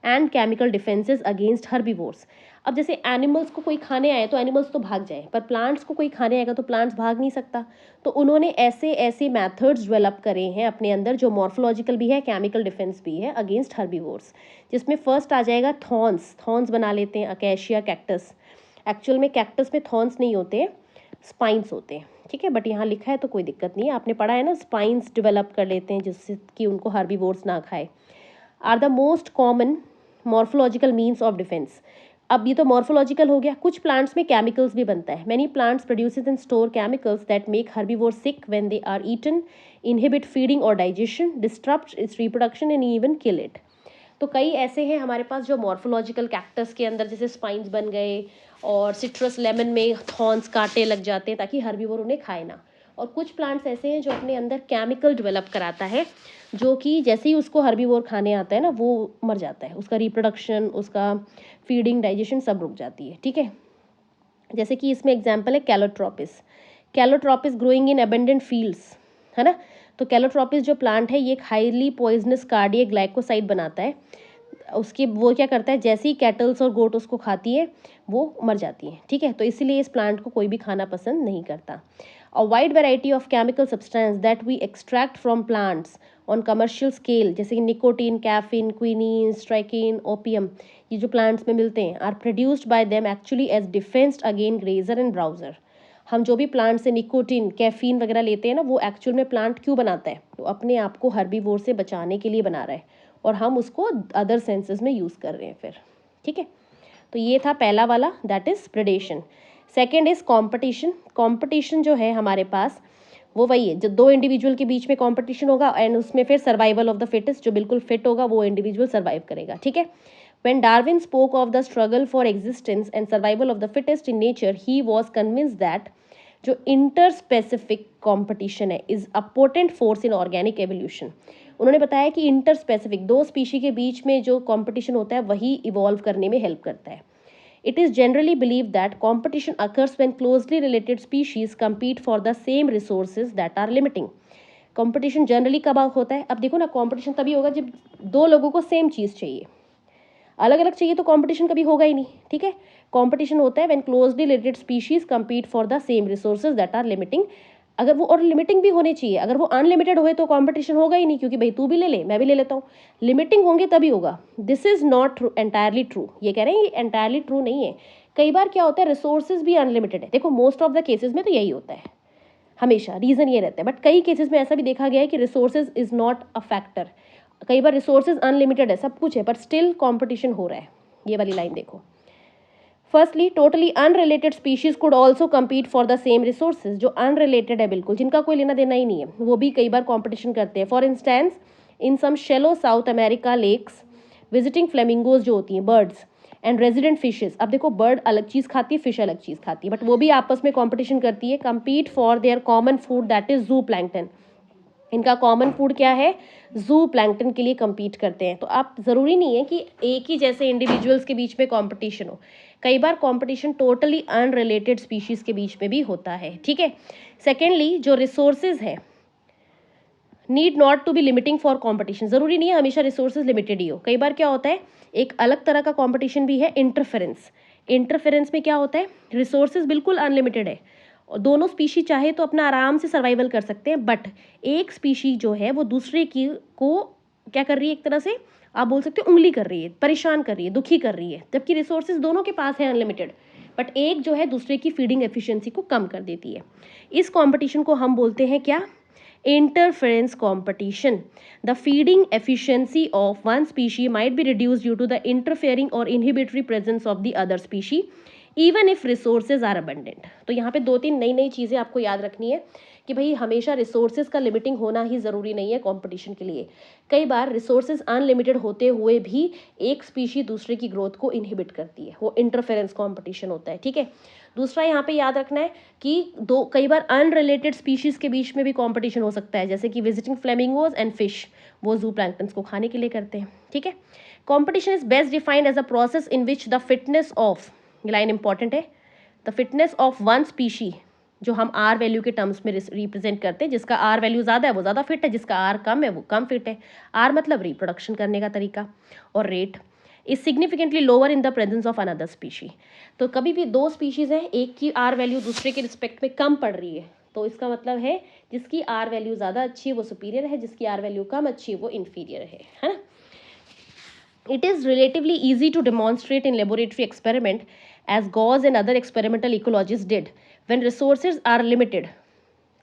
and chemical defenses against herbivores। अब जैसे एनिमल्स को कोई खाने आए तो एनिमल्स तो भाग जाए, पर प्लांट्स को कोई खाने आएगा तो प्लांट्स भाग नहीं सकता। तो उन्होंने ऐसे ऐसे मेथड्स डेवलप करे हैं अपने अंदर जो मॉर्फोलॉजिकल भी है, केमिकल डिफेंस भी है अगेंस्ट हर्बीवोर्स, जिसमें फर्स्ट आ जाएगा थॉर्न्स। थॉर्न्स बना लेते हैं अकेशिया, कैक्टस। एक्चुअल में कैक्टस में थॉर्न्स नहीं होते हैं, स्पाइंस होते हैं, ठीक है, बट यहाँ लिखा है तो कोई दिक्कत नहीं है, आपने पढ़ा है ना, स्पाइंस डेवलप कर लेते हैं जिससे कि उनको हर्बीवोर्स ना खाए। Are the most common morphological means of defence. अब ये तो मॉर्फोलॉजिकल हो गया, कुछ प्लांट्स में केमिकल्स भी बनता है। Many plants produces and store chemicals that make herbivore sick when they are eaten, inhibit feeding or digestion, disturb its reproduction and even kill it. तो कई ऐसे हैं हमारे पास जो मॉर्फोलॉजिकल, कैक्टस के अंदर जैसे स्पाइंस बन गए, और सिट्रस लेमन में थॉर्न्स, कांटे लग जाते हैं ताकि हर्बीवोर उन्हें खाए ना। और कुछ प्लांट्स ऐसे हैं जो अपने अंदर केमिकल डेवलप कराता है जो कि जैसे ही उसको हर्बीवोर खाने आता है ना वो मर जाता है, उसका रिप्रोडक्शन, उसका फीडिंग, डाइजेशन सब रुक जाती है, ठीक है। जैसे कि इसमें एग्जाम्पल है Calotropis. Calotropis growing in abundant fields, है ना। तो कैलोट्रोपिस जो प्लांट है ये एक हाईली पॉइजनस कार्डियक ग्लाइकोसाइड बनाता है। उसके वो क्या करता है, जैसे ही कैटल्स और गोट उसको खाती है वो मर जाती है, ठीक है। तो इसीलिए इस प्लांट को कोई भी खाना पसंद नहीं करता। A wide variety of chemical substance that we extract from plants on commercial scale, जैसे कि nicotine, caffeine, quinine, strychnine, opium, ये जो प्लांट्स में मिलते हैं, are produced by them actually as defence again grazer and browser. हम जो भी प्लांट से निकोटीन, कैफीन वगैरह लेते हैं ना, वो एक्चुअल में प्लांट क्यों बनाता है, तो अपने आप को हर्बीवोर से बचाने के लिए बना रहा है, और हम उसको अदर सेंसेस में यूज़ कर रहे हैं फिर, ठीक है। तो ये था पहला वाला, that is predation. Second is competition. Competition जो है हमारे पास वो वही है, जो दो इंडिविजुअल के बीच में कॉम्पिटिशन होगा, एंड उसमें फिर सर्वाइवल ऑफ द फिटेस्ट, जो बिल्कुल फिट होगा वो इंडिविजुअल सर्वाइव करेगा, ठीक है। When Darwin spoke of the struggle for existence and survival of the fittest in nature, he was convinced that जो इंटरस्पेसिफिक कंपटीशन है is a potent force in organic evolution. उन्होंने बताया कि इंटरस्पेसिफिक, दो स्पीशी के बीच में जो कंपटीशन होता है वही इवॉल्व करने में हेल्प करता है। It is generally believe that competition occurs when closely related species compete for the same resources that are limiting. Competition generally कब होता है, अब देखो ना, कंपटीशन तभी होगा जब दो लोगों को सेम चीज़ चाहिए, अलग अलग चाहिए तो कंपटीशन कभी होगा ही नहीं, ठीक है। कंपटीशन होता है when closely related species compete for the same resources that are limiting. अगर वो, और लिमिटिंग भी होने चाहिए, अगर वो अनलिमिटेड हुए तो कंपटीशन होगा ही नहीं, क्योंकि भाई तू भी ले ले मैं भी ले लेता हूँ, लिमिटिंग होंगे तभी होगा। This is not entirely true, ये कह रहे हैं ये एंटायरली ट्रू नहीं है। कई बार क्या होता है, रिसोर्सेज भी अनलिमिटेड है, देखो मोस्ट ऑफ द केसेस में तो यही होता है, हमेशा रीजन ये रहता है, बट कई केसेस में ऐसा भी देखा गया है कि resources is not a factor. कई बार रिसोर्सेज अनलिमिटेड है, सब कुछ है, बट स्टिल कंपटीशन हो रहा है। ये वाली लाइन देखो, firstly totally unrelated species could also compete for the same resources. जो अनरिलेटेड है बिल्कुल, जिनका कोई लेना देना ही नहीं है, वो भी कई बार कॉम्पिटिशन करते हैं। For instance in some shallow South America lakes, visiting flamingos जो होती हैं बर्ड्स एंड रेजिडेंट फिशेज। अब देखो बर्ड अलग चीज़ खाती है, फिश अलग चीज़ खाती है, बट वो भी आपस में कॉम्पिटिशन करती है, compete for their common food that is जू प्लैंक्टन। इनका कॉमन फूड क्या है, जू प्लैंक्टन के लिए कम्पीट करते हैं। तो आप ज़रूरी नहीं है कि एक ही जैसे इंडिविजुअल्स के बीच में कॉम्पिटिशन हो, कई बार कंपटीशन टोटली अनरिलेटेड स्पीशीज़ के बीच में भी होता है, ठीक है। सेकेंडली जो रिसोर्सेज है need not to be limiting for competition. ज़रूरी नहीं है हमेशा रिसोर्सेज लिमिटेड ही हो, कई बार क्या होता है एक अलग तरह का कंपटीशन भी है, इंटरफेरेंस। इंटरफेरेंस में क्या होता है, रिसोर्सेज बिल्कुल अनलिमिटेड है और दोनों स्पीशी चाहे तो अपना आराम से सर्वाइवल कर सकते हैं, बट एक स्पीशी जो है वो दूसरे की को क्या कर रही है, एक तरह से आप बोल सकते हो उंगली कर रही है, परेशान कर रही है, दुखी कर रही है, जबकि रिसोर्सेज दोनों के पास है अनलिमिटेड, बट एक जो है दूसरे की फीडिंग एफिशिएंसी को कम कर देती है। इस कंपटीशन को हम बोलते हैं क्या, interference competition. The feeding efficiency of one species might be reduced due to the interfering और inhibitory presence of the other species. Even if resources are abundant. तो यहाँ पे 2-3 नई नई चीज़ें आपको याद रखनी है कि भाई हमेशा रिसोर्सेज का लिमिटिंग होना ही ज़रूरी नहीं है कंपटीशन के लिए। कई बार रिसोर्सेज अनलिमिटेड होते हुए भी एक स्पीशी दूसरे की ग्रोथ को इनहिबिट करती है, वो इंटरफेरेंस कंपटीशन होता है, ठीक है। दूसरा यहाँ पे याद रखना है कि कई बार अनरिलेटेड स्पीशीज के बीच में भी कंपटीशन हो सकता है, जैसे कि विजिटिंग फ्लेमिंगोज एंड फिश, वो जू प्लैंक्टन्स को खाने के लिए करते हैं, ठीक है। Competition is best defined as a process in which the fitness of, ये लाइन इंपॉर्टेंट है, the fitness of one species, जो हम आर वैल्यू के टर्म्स में रिप्रेजेंट करते हैं, जिसका आर वैल्यू ज़्यादा है वो ज़्यादा फिट है, जिसका आर कम है वो कम फिट है। आर मतलब रिप्रोडक्शन करने का तरीका, और rate is significantly lower in the presence of another species. तो कभी भी दो स्पीशीज़ हैं, एक की आर वैल्यू दूसरे के रिस्पेक्ट में कम पड़ रही है, तो इसका मतलब है जिसकी आर वैल्यू ज़्यादा अच्छी है वो सुपीरियर है, जिसकी आर वैल्यू कम अच्छी है वो इन्फीरियर है ना। It is relatively easy to demonstrate in laboratory experiment, as Gauss and other experimental ecologists did. When resources are limited,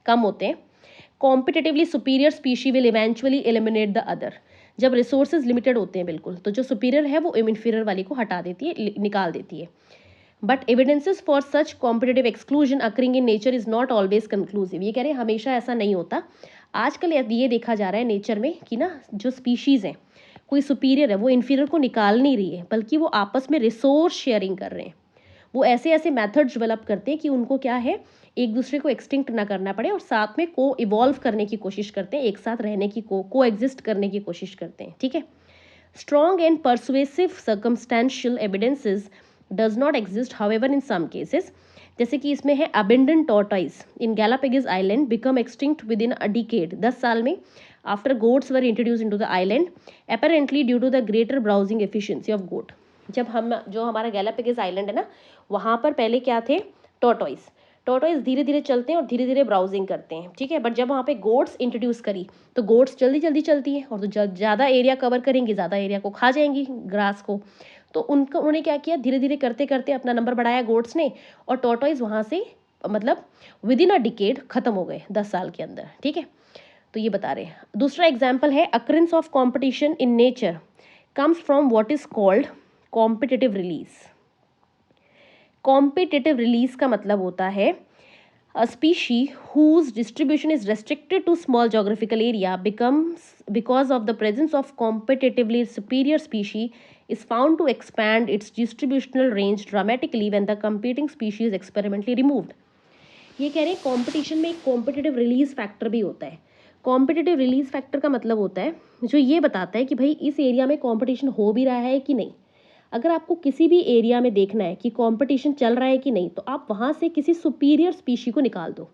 कम होते हैं, competitively superior species will eventually eliminate the other. जब resources limited होते हैं बिल्कुल, तो जो superior है वो inferior वाली को हटा देती है, निकाल देती है. But evidences for such competitive exclusion occurring in nature is not always conclusive. ये कह रहे हैं हमेशा ऐसा नहीं होता. आजकल ये देखा जा रहा है नेचर में कि ना जो स्पीशीज़ हैं, कोई सुपीरियर है वो इन्फीरियर को निकाल नहीं रही है, बल्कि वो आपस में रिसोर्स शेयरिंग कर रहे हैं। वो ऐसे ऐसे मेथड्स डेवलप करते हैं कि उनको क्या है, एक दूसरे को एक्सटिंक्ट ना करना पड़े, और साथ में को इवॉल्व करने की कोशिश करते हैं, एक साथ रहने की को एग्जिस्ट करने की कोशिश करते हैं, ठीक है। Strong and persuasive circumstantial evidences does not exist however in some cases, जैसे कि इसमें है Abingdon tortoise in Galapagos island become extinct within a decade, 10 साल में, after goats were introduced into the island, apparently due to the greater browsing efficiency of goat. जब हम जो हमारा गैलापागोस आइलैंड है ना, वहाँ पर पहले क्या थे, टॉर्टॉइज धीरे धीरे चलते हैं और धीरे धीरे ब्राउजिंग करते हैं, ठीक है। बट जब वहाँ पे गोट्स इंट्रोड्यूस करी तो गोट्स जल्दी जल्दी चलती हैं, और तो ज़्यादा एरिया कवर करेंगी, ज़्यादा एरिया को खा जाएंगी ग्रास को, तो उन्होंने क्या किया, धीरे धीरे करते करते अपना नंबर बढ़ाया गोट्स ने, और टॉर्टॉइज वहाँ से मतलब विद इन अ डिकेड खत्म हो गए 10 साल के अंदर, ठीक है। तो ये बता रहे हैं। दूसरा एग्जाम्पल है occurrence of competition in nature comes from what is called competitive release. Competitive release का मतलब होता है अ species whose distribution is restricted to small geographical area becomes because of the presence of competitively superior species is found to expand its distributional range dramatically when the competing species is experimentally removed. ये कह रहे हैं कॉम्पिटिशन में एक कॉम्पिटिटिव रिलीज फैक्टर भी होता है। कॉम्पिटिटिव रिलीज फैक्टर का मतलब होता है जो ये बताता है कि भाई इस एरिया में कंपटीशन हो भी रहा है कि नहीं। अगर आपको किसी भी एरिया में देखना है कि कंपटीशन चल रहा है कि नहीं, तो आप वहाँ से किसी सुपीरियर स्पीशी को निकाल दो।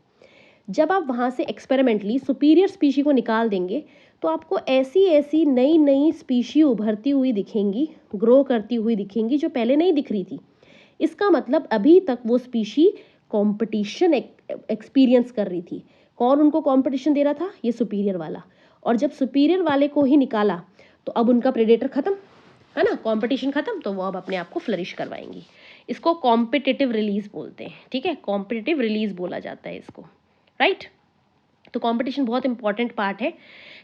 जब आप वहाँ से एक्सपेरिमेंटली सुपीरियर स्पीशी को निकाल देंगे तो आपको ऐसी ऐसी नई नई स्पीशी उभरती हुई दिखेंगी, ग्रो करती हुई दिखेंगी, जो पहले नहीं दिख रही थी। इसका मतलब अभी तक वो स्पीशी कंपटीशन एक्सपीरियंस कर रही थी। कौन उनको कंपटीशन दे रहा था, ये सुपीरियर वाला, और जब सुपीरियर वाले को ही निकाला तो अब उनका प्रेडेटर खत्म है ना, कंपटीशन खत्म, तो वो अब अपने आप को फ्लरिश करवाएंगी। इसको कॉम्पिटिटिव रिलीज बोलते हैं, ठीक है, कॉम्पिटिटिव रिलीज बोला जाता है इसको, राइट। तो कंपटीशन बहुत इंपॉर्टेंट पार्ट है।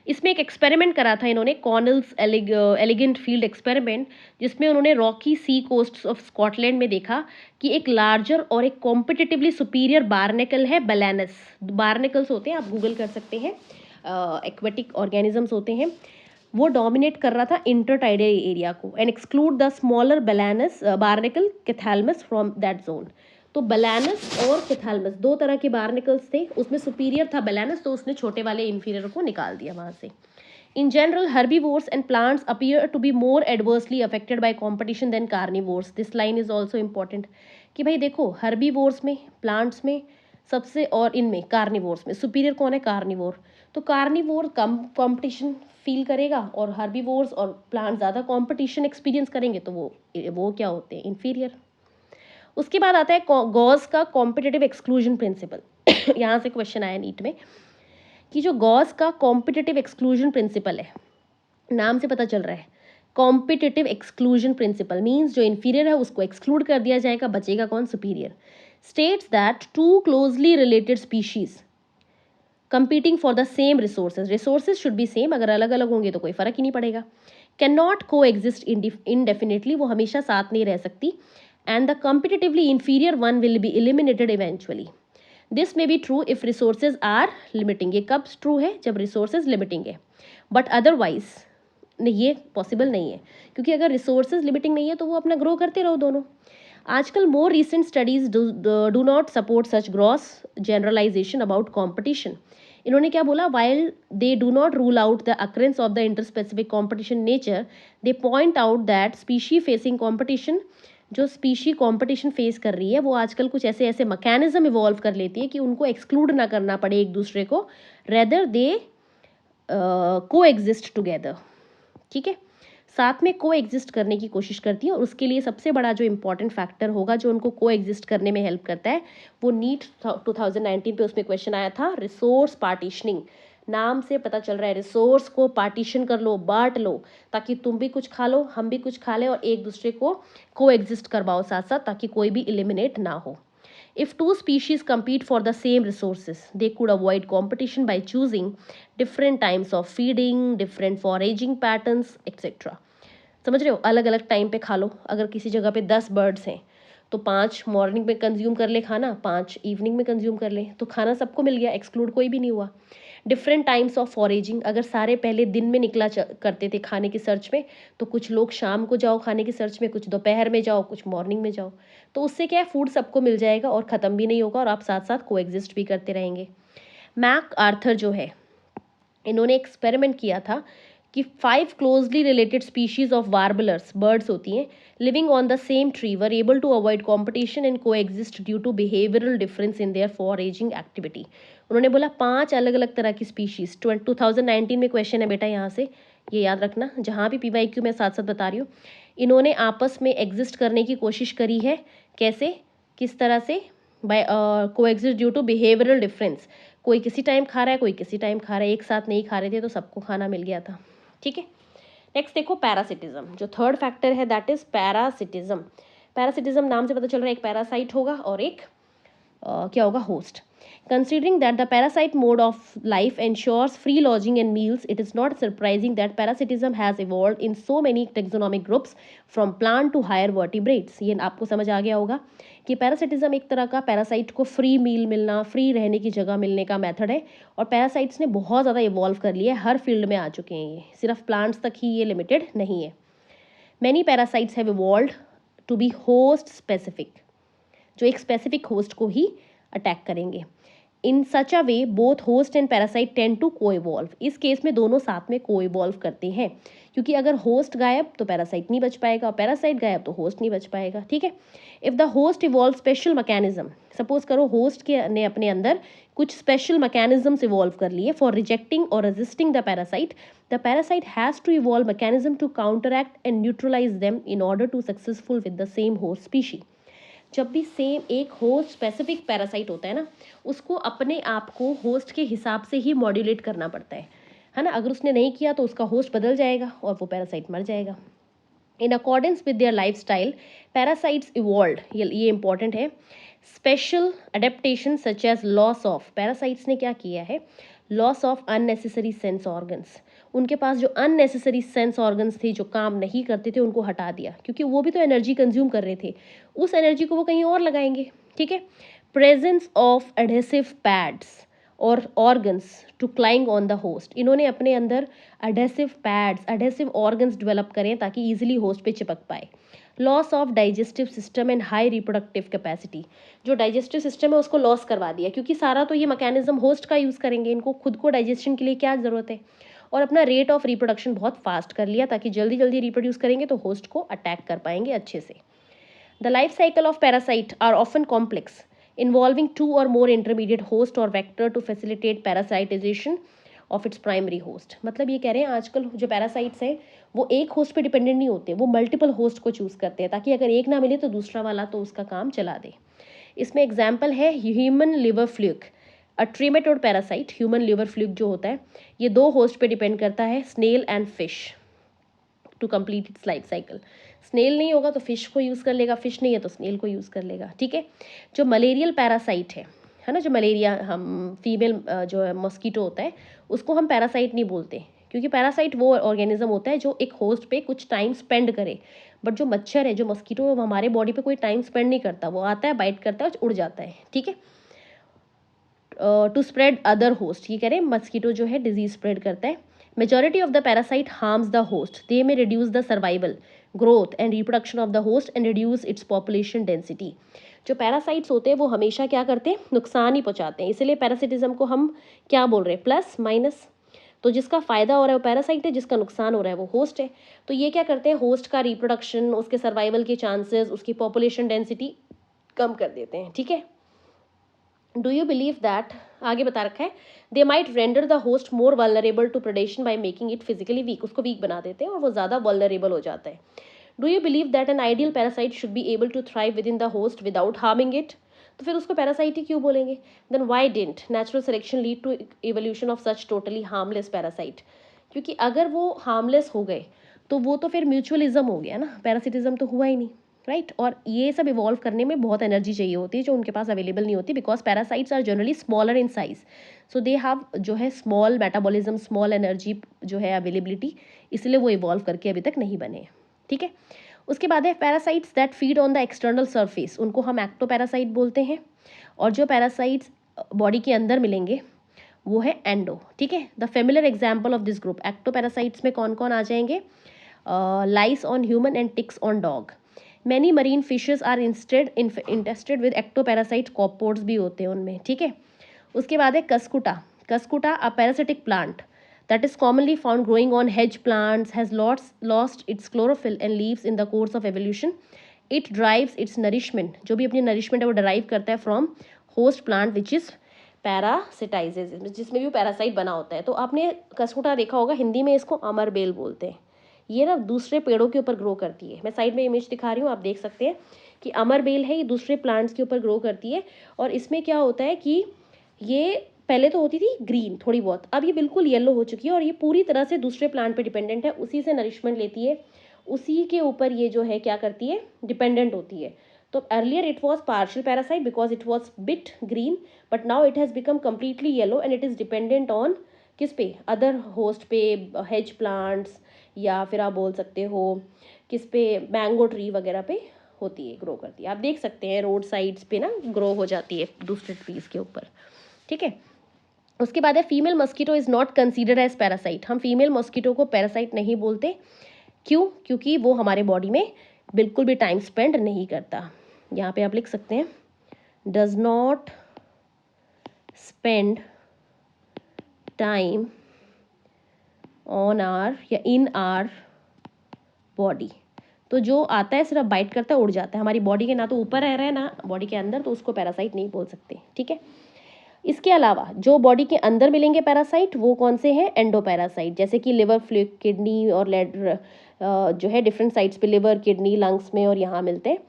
इसमें एक एक्सपेरिमेंट करा था इन्होंने, कॉर्नेल्स एलिगेंट फील्ड एक्सपेरिमेंट, जिसमें उन्होंने rocky sea coast of Scotland में देखा कि एक लार्जर और एक कॉम्पिटिटिवली सुपीरियर बार्नेकल है, बैलेनस। बार्नेकल्स होते हैं, आप गूगल कर सकते हैं, एक्वेटिक ऑर्गेनिजम्स होते हैं। वो डोमिनेट कर रहा था इंटरटाइडल एरिया को, and exclude the smaller Balanus barnacle कैथैलमस फ्रॉम दैट जोन। तो बैलेनस और कैथैलमस दो तरह के बार्नेकल्स थे, उसमें सुपीरियर था बैलेनस, तो उसने छोटे वाले इन्फीरियर को निकाल दिया वहाँ से। In general herbivores and plants appear to be more adversely affected by competition than carnivores. This line is also important कि भाई देखो herbivores में, plants में सबसे, और इनमें कार्निवोर्स में सुपीरियर कौन है, कार्निवोर। तो कार्निवोर कम कंपटीशन फील करेगा, और हर्बीवोर्स और प्लांट ज़्यादा कंपटीशन एक्सपीरियंस करेंगे, तो वो क्या होते हैं, इन्फीरियर। उसके बाद आता है गॉस का कॉम्पिटिटिव एक्सक्लूजन प्रिंसिपल। यहाँ से क्वेश्चन आया नीट में कि जो गॉस का कॉम्पिटिटिव एक्सक्लूजन प्रिंसिपल है, नाम से पता चल रहा है, कॉम्पिटिटिव एक्सक्लूजन प्रिंसिपल मीन्स जो इन्फीरियर है उसको एक्सक्लूड कर दिया जाएगा, बचेगा कौन, superior. States that two closely related species competing for the same resources should be same, अगर अलग अलग होंगे तो कोई फर्क ही नहीं पड़ेगा। कैन नॉट को एग्जिस्ट indefinitely, वो हमेशा साथ नहीं रह सकती। and the competitively inferior one will be eliminated eventually. This may be true if resources are limiting. ये कब true है? जब resources limiting है. But otherwise नहीं, ये possible नहीं है, क्योंकि अगर resources limiting नहीं है तो वो अपना grow करते रहो दोनों. आजकल more recent studies do not support such gross generalization about competition. इन्होंने क्या बोला? While they do not rule out the occurrence of the interspecific competition nature, they point out that species facing competition, जो स्पीशी कंपटीशन फेस कर रही है, वो आजकल कुछ ऐसे ऐसे मैकेनिज्म इवॉल्व कर लेती है कि उनको एक्सक्लूड ना करना पड़े एक दूसरे को, रेदर दे को एग्जिस्ट टुगेदर. ठीक है, साथ में को एग्जिस्ट करने की कोशिश करती है. और उसके लिए सबसे बड़ा जो इम्पोर्टेंट फैक्टर होगा जो उनको को एग्जिस्ट करने में हेल्प करता है, वो नीट 2019 पे उसमें क्वेश्चन आया था, रिसोर्स पार्टीशनिंग. नाम से पता चल रहा है, रिसोर्स को पार्टीशन कर लो, बांट लो, ताकि तुम भी कुछ खा लो, हम भी कुछ खा लें, और एक दूसरे को एग्जिस्ट करवाओ साथ साथ, ताकि कोई भी एलिमिनेट ना हो. If two species compete for the same resources, they could avoid competition by choosing different times of feeding, different foraging patterns, etc. समझ रहे हो? अलग अलग टाइम पे खा लो. अगर किसी जगह पे 10 बर्ड्स हैं तो 5 मॉर्निंग में कंज्यूम कर ले खाना, 5 इवनिंग में कंज्यूम कर ले, तो खाना सबको मिल गया, एक्सक्लूड कोई भी नहीं हुआ. डिफरेंट टाइम्स ऑफ फॉरेजिंग, अगर सारे पहले दिन में निकला करते थे खाने की सर्च में, तो कुछ लोग शाम को जाओ खाने की सर्च में, कुछ दोपहर में जाओ, कुछ मॉर्निंग में जाओ. तो उससे क्या है, फूड सबको मिल जाएगा और ख़त्म भी नहीं होगा, और आप साथ साथ कोएग्जिस्ट भी करते रहेंगे. मैक आर्थर जो है, इन्होंने एक्सपेरिमेंट किया था कि 5 closely related species of warblers, birds होती हैं, living on the same tree were able to avoid competition and coexist due to behavioural difference in their foraging activity. उन्होंने बोला 5 अलग अलग तरह की स्पीशीज, 2019 में क्वेश्चन है बेटा, यहाँ से ये याद रखना, जहाँ भी PYQ में साथ साथ बता रही हूँ, इन्होंने आपस में एग्जिस्ट करने की कोशिश करी है. कैसे, किस तरह से? By coexist due to behavioural difference. कोई किसी टाइम खा रहा है, कोई किसी टाइम खा रहा है, एक साथ नहीं खा रहे थे तो सबको खाना मिल गया था. ठीक है, नेक्स्ट देखो पैरासिटिज्म. जो थर्ड फैक्टर है दैट इज पैरासिटिज्म. पैरासिटिज्म नाम से पता चल रहा है एक पैरासाइट होगा और एक क्या होगा, host. Considering that the parasite mode of life ensures free lodging and meals, it is not surprising that parasitism has evolved in so many taxonomic groups from plant to higher vertebrates. ये आपको समझ आ गया होगा कि पैरासिटिज्म एक तरह का पैरासाइट को फ्री मील मिलना, फ्री रहने की जगह मिलने का मेथड है, और पैरासाइट्स ने बहुत ज़्यादा इवॉल्व कर लिया है, हर फील्ड में आ चुके हैं. ये सिर्फ प्लांट्स तक ही ये लिमिटेड नहीं है. Many parasites have evolved to be host specific, जो एक स्पेसिफिक होस्ट को ही अटैक करेंगे. In such a way both host and parasite tend to coevolve. इस केस में दोनों साथ में को इवॉल्व करते हैं, क्योंकि अगर होस्ट गायब तो पैरासाइट नहीं बच पाएगा, और पैरासाइट गायब तो होस्ट नहीं बच पाएगा. ठीक है, if the host evolve special mechanism, suppose करो होस्ट के ने अपने अंदर कुछ स्पेशल मैकेनिज्म्स इवॉल्व कर लिए फॉर रिजेक्टिंग और resisting the parasite has to evolve mechanism to counteract and neutralise them in order to successful with the same host species. जब भी सेम एक होस्ट स्पेसिफिक पैरासाइट होता है ना, उसको अपने आप को होस्ट के हिसाब से ही मॉड्यूलेट करना पड़ता है ना. अगर उसने नहीं किया तो उसका होस्ट बदल जाएगा और वो पैरासाइट मर जाएगा. In accordance with their lifestyle parasites evolved, ये इंपॉर्टेंट है, special adaptation such as loss of. Parasites ने क्या किया है, loss of unnecessary sense organs. उनके पास जो अननेसेसरी सेंस ऑर्गन्स थे, जो काम नहीं करते थे, उनको हटा दिया, क्योंकि वो भी तो एनर्जी कंज्यूम कर रहे थे, उस एनर्जी को वो कहीं और लगाएंगे. ठीक है, प्रेजेंस ऑफ एडहेसिव पैड्स और organs to cling on the host. इन्होंने अपने अंदर adhesive pads, adhesive organs develop करें ताकि ईजिली होस्ट पे चिपक पाए. Loss of digestive system and high reproductive capacity. जो डाइजेस्टिव सिस्टम है उसको लॉस करवा दिया, क्योंकि सारा तो ये मैकेनिज्म होस्ट का यूज़ करेंगे, इनको खुद को डाइजेशन के लिए क्या ज़रूरत है. और अपना रेट ऑफ रिप्रोडक्शन बहुत फास्ट कर लिया, ताकि जल्दी जल्दी रिप्रोड्यूस करेंगे तो होस्ट को अटैक कर पाएंगे अच्छे से. The life cycle of parasite are often complex, involving 2 or more intermediate host or vector to facilitate parasitization of its primary host. मतलब ये कह रहे हैं आजकल जो पैरासाइट्स हैं वो एक होस्ट पे डिपेंडेंट नहीं होते, वो मल्टीपल होस्ट को चूज़ करते हैं, ताकि अगर एक ना मिले तो दूसरा वाला तो उसका काम चला दे. इसमें एग्जाम्पल है ह्यूमन लिवर फ्लूक, अ ट्रीमेटोड पैरासाइट. ह्यूमन लिवर फ्लूक जो होता है ये 2 होस्ट पे डिपेंड करता है, snail and fish, to complete its life cycle. Snail नहीं होगा तो फिश को यूज़ कर लेगा, फिश नहीं है तो स्नेल को यूज़ कर लेगा. ठीक है, जो मलेरियल पैरासाइट है ना, जो मलेरिया हम फीमेल जो मॉस्कीटो होता है उसको हम पैरासाइट नहीं बोलते, क्योंकि पैरासाइट वो ऑर्गेनिज्म होता है जो एक होस्ट पे कुछ टाइम स्पेंड करे, बट जो मच्छर है, जो मस्कीटो है, वो हमारे बॉडी पे कोई टाइम स्पेंड नहीं करता, वो आता है, बाइट करता है और उड़ जाता है, ठीक है। टू स्प्रेड अदर होस्ट, ये कह रहे हैं मस्कीटो जो है डिजीज स्प्रेड करता है। Majority of the parasite harms the host, they may reduce the survival, growth and reproduction of the host and reduce its population density. जो पैरासाइट्स होते हैं वो हमेशा क्या करते हैं, नुकसान ही पहुंचाते हैं, इसलिए पैरासिटिज्म को हम क्या बोल रहे हैं, प्लस माइनस। तो जिसका फायदा हो रहा है वो पैरासाइट है, जिसका नुकसान हो रहा है वो होस्ट है। तो ये क्या करते हैं, होस्ट का रिप्रोडक्शन, उसके सर्वाइवल के चांसेस, उसकी पॉपुलेशन डेंसिटी कम कर देते हैं, ठीक है। डू यू बिलीव दैट, आगे बता रखा है, they might render the host more vulnerable to predation by making it physically weak, उसको वीक बना देते हैं और वो ज़्यादा वल्नरेबल हो जाता है। Do you believe that an ideal parasite should be able to thrive within the host without harming it, तो फिर उसको पैरासाइट ही क्यों बोलेंगे। Then why didn't natural selection lead to evolution of such totally harmless parasite, क्योंकि अगर वो हार्मलेस हो गए तो वो तो फिर म्यूचुअलिज्म हो गया ना, पैरासिटिज्म तो हुआ ही नहीं, राइट। और ये सब इवॉल्व करने में बहुत एनर्जी चाहिए होती है जो उनके पास अवेलेबल नहीं होती, because parasites are generally smaller in size, so they have जो है स्मॉल मेटाबॉलिज्म, स्मॉल एनर्जी जो है अवेलेबिलिटी, इसलिए वो इवॉल्व करके अभी तक नहीं बने, ठीक है। उसके बाद है parasites that feed on the external surface, उनको हम एक्टोपैरासाइट बोलते हैं। और जो पैरासाइट्स बॉडी के अंदर मिलेंगे वो है एंडो, ठीक है। The familiar example of this group, ectoparasites में कौन कौन आ जाएंगे, lice on human and ticks on dog. Many marine fishes are instead infested with ectoparasite, copepods भी होते हैं उनमें, ठीक है। उसके बाद है Cuscuta, Cuscuta a parasitic plant that is commonly found growing on hedge plants has lost its chlorophyll and leaves in the course of evolution. It derives its nourishment, जो भी अपनी nourishment है वो derive करता है from host plant which is parasitizes, जिसमें भी पैरासाइट बना होता है। तो आपने कस्कुटा देखा होगा, हिंदी में इसको अमर बेल बोलते हैं। ये ना दूसरे पेड़ों के ऊपर ग्रो करती है, मैं साइड में इमेज दिखा रही हूँ, आप देख सकते हैं कि अमर बेल है, ये दूसरे प्लांट्स के ऊपर ग्रो करती है। और इसमें क्या होता है कि ये पहले तो होती थी ग्रीन थोड़ी बहुत, अब ये बिल्कुल येलो हो चुकी है और ये पूरी तरह से दूसरे प्लांट पे डिपेंडेंट है, उसी से नरिशमेंट लेती है, उसी के ऊपर ये जो है क्या करती है, डिपेंडेंट होती है। तो earlier it was partial parasite because it was bit green, but now it has become completely yellow and it is dependent on किस पे, अदर होस्ट पे, हेज प्लांट्स, या फिर आप बोल सकते हो किस पे, मैंगो ट्री वगैरह पे होती है, ग्रो करती है। आप देख सकते हैं रोड साइड्स पे ना ग्रो हो जाती है दूसरे ट्रीज के ऊपर, ठीक है। उसके बाद है female mosquito is not considered as parasite, हम फीमेल मस्कीटो को पैरासाइट नहीं बोलते, क्यों, क्योंकि वो हमारे बॉडी में बिल्कुल भी टाइम स्पेंड नहीं करता। यहाँ पे आप लिख सकते हैं does not spend time on our या इन आर बॉडी, तो जो आता है सिर्फ बाइट करता है, उड़ जाता है, हमारी बॉडी के ना तो ऊपर रह रहा है ना बॉडी के अंदर, तो उसको पैरासाइट नहीं बोल सकते, ठीक है। इसके अलावा जो बॉडी के अंदर मिलेंगे पैरासाइट वो कौन से हैं, एंडोपैरासाइट, जैसे कि लिवर, फ्लूइड, किडनी और जो है डिफरेंट साइट्स पे लिवर, किडनी, लंग्स में और यहाँ मिलते हैं।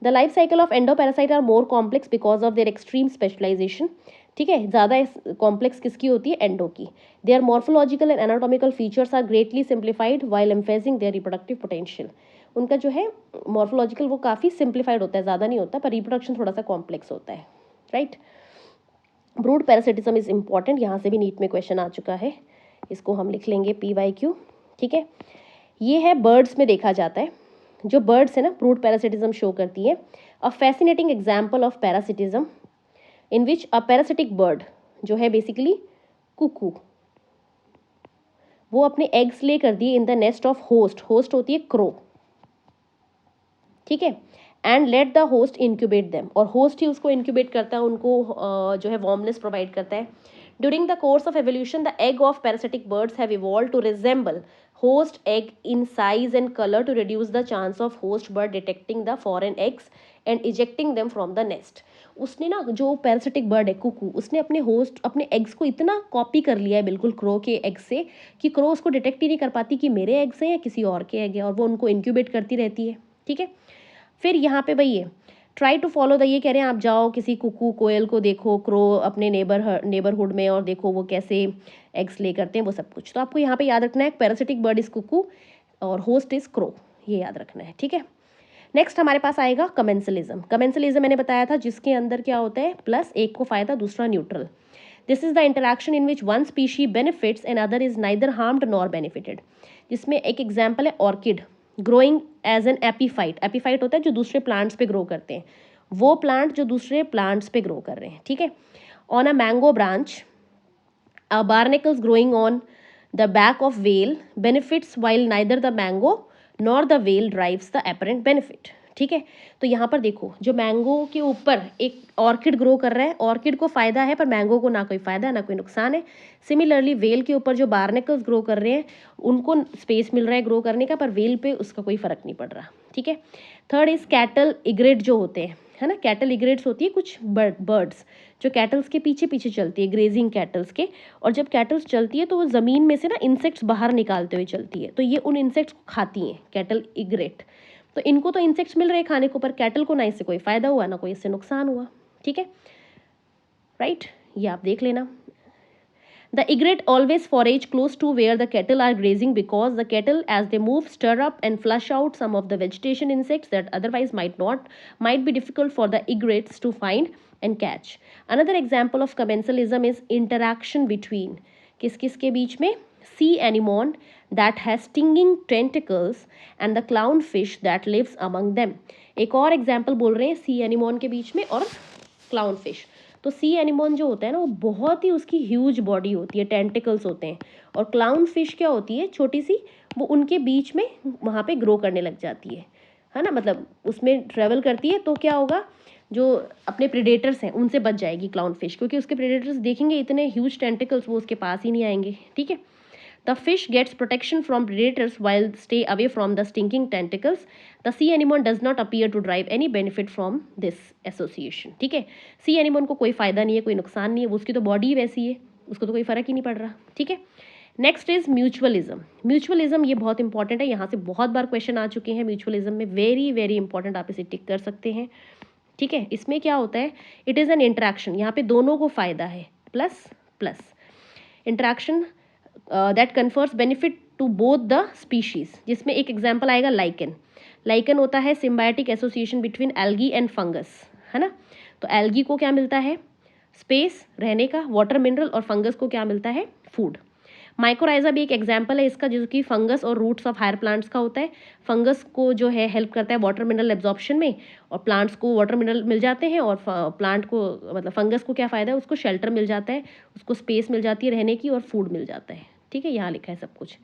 The life cycle of endoparasite are more complex because of their extreme specialisation, ठीक है। ज़्यादा कॉम्प्लेक्स किसकी होती है, एंडो की। Their morphological and anatomical features are greatly simplified while emphasising their reproductive potential, उनका जो है मॉर्फोलॉजिकल वो काफ़ी सिंप्लीफाइड होता है, ज़्यादा नहीं होता, पर रिप्रोडक्शन थोड़ा सा कॉम्प्लेक्स होता है, right. Brood parasitism is important, यहाँ से भी नीट में क्वेश्चन आ चुका है, इसको हम लिख लेंगे PYQ, ठीक है। ये है बर्ड्स में देखा जाता है, जो बर्ड्स है ना ब्रूड पैरासिटिज्म शो करती है। A fascinating example of parasitism in which a parasitic bird जो है बेसिकली कुकू, वो अपने एग्स ले कर दिए in the nest of host, host होती है क्रो, ठीक है, and let the host incubate them, और होस्ट ही उसको इंक्यूबेट करता है, उनको जो है वार्मनेस प्रोवाइड करता है। During the course of evolution the egg of parasitic birds have evolve to resemble host egg in size and colour to reduce the chance of host bird detecting the foreign eggs and ejecting them from the nest. उसने ना, जो पैरासिटिक बर्ड है कुकू, उसने अपने होस्ट, अपने एग्स को इतना कॉपी कर लिया है बिल्कुल क्रो के एग से कि क्रो उसको डिटेक्ट ही नहीं कर पाती कि मेरे एग्स हैं या किसी और के एग है, और वो उनको इंक्यूबेट करती रहती है, ठीक है। फिर यहाँ पे वही है, ट्राई टू फॉलो द, ये कह रहे हैं आप जाओ किसी कुकू कोयल को देखो, क्रो अपने नेबरहुड में, और देखो वो कैसे एग्स ले करते हैं, वो सब कुछ। तो आपको यहाँ पे याद रखना है पैरासिटिक बर्ड इज कुकू और होस्ट इज क्रो, ये याद रखना है, ठीक है। नेक्स्ट हमारे पास आएगा कमेंसलिज्म। कमेंसलिज्म मैंने बताया था जिसके अंदर क्या होता है, प्लस एक को फायदा दूसरा न्यूट्रल। This is the interaction in which one species benefits and other is neither harmed nor benefited, जिसमें एक एग्जाम्पल है orchid, growing as an epiphyte, epiphyte होता है जो दूसरे प्लांट्स पे ग्रो करते हैं, वो प्लांट जो दूसरे प्लांट्स पे ग्रो कर रहे हैं, ठीक है। On a mango branch barnacles growing on the back of whale benefits while neither the mango nor the whale drives the apparent benefit, ठीक है। तो यहाँ पर देखो जो मैंगो के ऊपर एक ऑर्किड ग्रो कर रहा है, ऑर्किड को फायदा है पर मैंगो को ना कोई फायदा ना कोई नुकसान है। सिमिलरली वेल के ऊपर जो बार्नेकल्स ग्रो कर रहे हैं उनको स्पेस मिल रहा है ग्रो करने का, पर वेल पे उसका कोई फर्क नहीं पड़ रहा, ठीक है। थर्ड इज कैटल इग्रेट जो होते हैं, है ना, कैटल इग्रेट्स होती है कुछ बर्ड्स जो कैटल्स के पीछे पीछे चलती है, ग्रेजिंग कैटल्स के, और जब कैटल्स चलती है तो वो ज़मीन में से ना इंसेक्ट्स बाहर निकालते हुए चलती है, तो ये उन इंसेक्ट्स को खाती हैं, कैटल इग्रेट। तो इनको तो इंसेक्ट्स मिल रहे हैं खाने को, पर कैटल को ना इससे कोई फ़ायदा हुआ ना कोई इससे नुकसान हुआ, ठीक है, राइट। ये आप देख लेना। The egret always forage close to where the cattle are grazing because the cattle, as they move, stir up and flush out some of the vegetation insects that otherwise might be difficult for the egrets to find and catch. Another example of commensalism is interaction between किस के बीच में, sea anemone that has stinging tentacles and the clownfish that lives among them. एक और example बोल रहे हैं sea anemone के बीच में और clownfish। तो सी एनिमोन जो होता है ना वो बहुत ही उसकी ह्यूज बॉडी होती है, टेंटिकल्स होते हैं, और क्लाउन फिश क्या होती है छोटी सी, वो उनके बीच में वहाँ पे ग्रो करने लग जाती है ना, मतलब उसमें ट्रेवल करती है, तो क्या होगा जो अपने प्रेडेटर्स हैं उनसे बच जाएगी क्लाउन फिश, क्योंकि उसके प्रेडेटर्स देखेंगे इतने ह्यूज टेंटिकल्स वो उसके पास ही नहीं आएंगे, ठीक है। The fish gets protection from predators while stay away from the stinging tentacles. The sea anemone does not appear to derive any benefit from this association. ठीक है, सी एनिमोन को कोई फायदा नहीं है, कोई नुकसान नहीं है, उसकी तो बॉडी वैसी है, उसको तो कोई फर्क ही नहीं पड़ रहा, ठीक है। Next is mutualism. म्यूचुअलिज्म ये बहुत इंपॉर्टेंट है, यहाँ से बहुत बार क्वेश्चन आ चुके हैं म्यूचुअलिज्म में, वेरी वेरी इंपॉर्टेंट, आप इसे टिक कर सकते हैं, ठीक है। इसमें क्या होता है, इट इज़ एन इंटरेक्शन, यहाँ पे दोनों को फायदा है, plus plus interaction that confers benefit to both the species, जिसमें एक एग्जाम्पल आएगा लाइकन। लाइकन होता है symbiotic association between algae and fungus, है ना। तो एल्गी को क्या मिलता है, स्पेस रहने का, वाटर मिनरल, और फंगस को क्या मिलता है, फूड। माइकोराइजा भी एक एग्जाम्पल है इसका, जो कि फंगस और रूट्स ऑफ हायर प्लांट्स का होता है। फंगस को जो है हेल्प करता है वाटर मिनरल एब्जॉर्प्शन में, और प्लांट्स को वाटर मिनरल मिल जाते हैं, और प्लांट को मतलब फंगस को क्या फ़ायदा है, उसको शेल्टर मिल जाता है, उसको स्पेस मिल जाती है रहने की, और फूड मिल जाता है, ठीक है। यहाँ लिखा है सब कुछ।